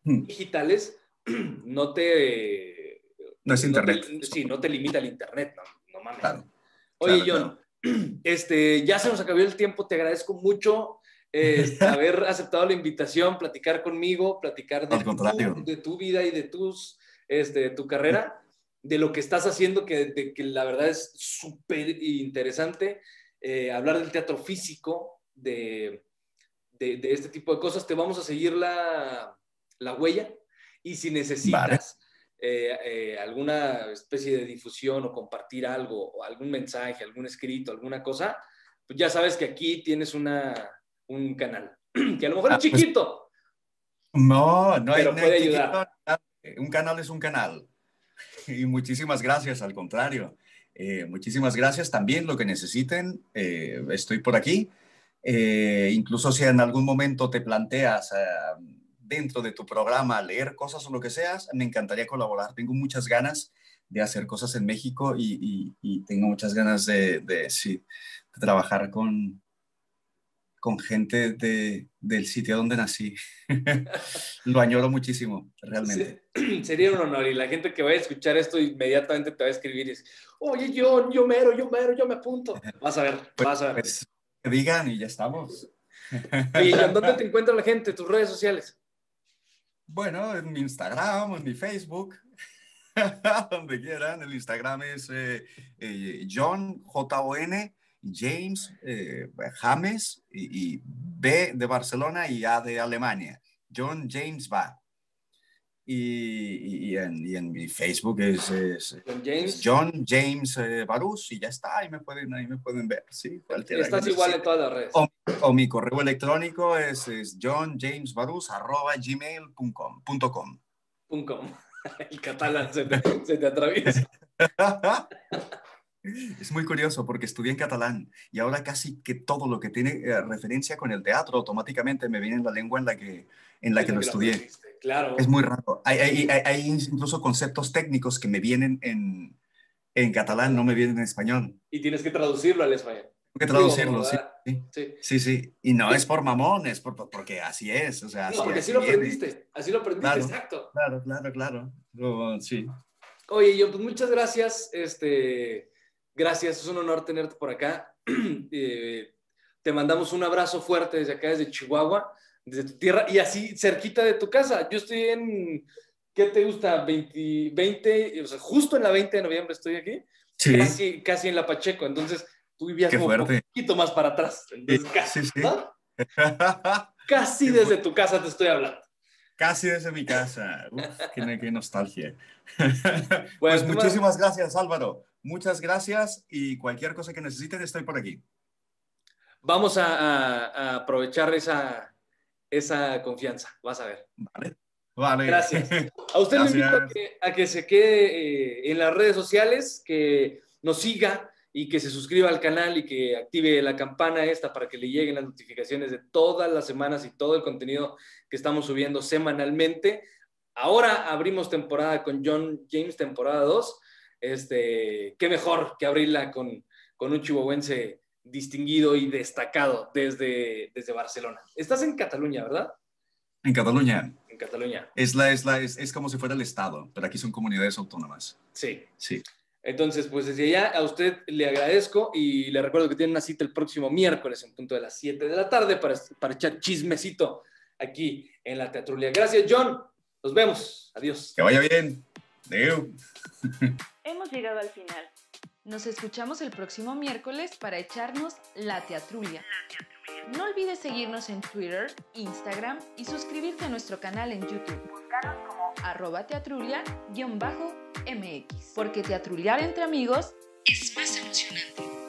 digitales no te, No es Internet. sí, no te limita el Internet, no mames. Claro, Oye, claro, John, ya se nos acabó el tiempo, te agradezco mucho haber aceptado la invitación, platicar conmigo, platicar al contrario. de tu vida y de de tu carrera, de lo que estás haciendo, que la verdad es súper interesante, hablar del teatro físico, de este tipo de cosas. Te vamos a seguir la huella y si Vale. necesitas alguna especie de difusión o compartir algo, o algún mensaje, algún escrito, alguna cosa, pues ya sabes que aquí tienes un canal, que a lo mejor es Pues chiquito, no hay pero puede chiquito. ayudar. Un canal es un canal. Y muchísimas gracias, al contrario. Muchísimas gracias. También lo que necesiten, estoy por aquí. Incluso si en algún momento te planteas dentro de tu programa leer cosas o lo que seas, me encantaría colaborar. Tengo muchas ganas de hacer cosas en México y tengo muchas ganas sí, de trabajar con gente del sitio donde nací. Lo añoro muchísimo, realmente. Sería un honor y la gente que vaya a escuchar esto inmediatamente te va a escribir y es, oye, yo mero, yo me apunto. Vas a ver, Pues, vas a ver. pues que digan y ya estamos. Oye, John, ¿dónde te encuentra la gente? ¿Tus redes sociales? Bueno, en mi Instagram, en mi Facebook, donde quieran. El Instagram es John, Jon, James, James, James, y B de Barcelona y A de Alemania. John James Va. Y en mi Facebook es John James Barús y ya está, ahí me pueden ver, ¿sí? Estás igual en todas las redes. O mi correo electrónico es johnjamesbarús@gmail.com. El catalán se te atraviesa. Es muy curioso porque estudié en catalán y ahora casi que todo lo que tiene referencia con el teatro automáticamente me viene en la lengua en la que lo estudié. Claro. Es muy raro. Hay incluso conceptos técnicos que me vienen en catalán, no me vienen en español. Y tienes que traducirlo al español. Tengo que traducirlo, sí. Y no es por mamón, es porque así es. O sea, porque así lo aprendiste. Así lo aprendiste, claro, exacto. Claro. Sí. Oye, yo, pues muchas gracias. Gracias, es un honor tenerte por acá. Te mandamos un abrazo fuerte desde acá, desde Chihuahua, desde tu tierra y así cerquita de tu casa. Yo estoy en, ¿qué te gusta? 20, o sea, justo en la 20 de noviembre estoy aquí. Sí. Casi en la Pacheco. Entonces, tú vivías como un poquito más para atrás. Entonces, casi, sí. ¿No? Casi desde tu casa te estoy hablando. Casi desde mi casa. Uf, qué nostalgia. Pues muchísimas gracias, Álvaro. Muchas gracias y cualquier cosa que necesiten estoy por aquí. Vamos a aprovechar esa confianza. Vas a ver. Vale. Gracias. A usted le invito a que se quede en las redes sociales, que nos siga y que se suscriba al canal y que active la campana para que le lleguen las notificaciones de todas las semanas y todo el contenido que estamos subiendo semanalmente. Ahora abrimos temporada con John James, temporada 2. Qué mejor que abrirla con un chihuahuense distinguido y destacado desde Barcelona. Estás en Cataluña, ¿verdad? En Cataluña. En Cataluña. Es como si fuera el Estado, pero aquí son comunidades autónomas. Sí. Sí. Entonces, pues desde allá a usted le agradezco y le recuerdo que tiene una cita el próximo miércoles en punto de las 7 de la tarde para echar chismecito aquí en la Teatrulia. Gracias, John. Nos vemos. Adiós. Que vaya bien. Adiós. Hemos llegado al final. Nos escuchamos el próximo miércoles para echarnos la Teatrulia. No olvides seguirnos en Twitter, Instagram y suscribirte a nuestro canal en YouTube. Búscanos como @teatrulia_mx. Porque teatruliar entre amigos es más emocionante.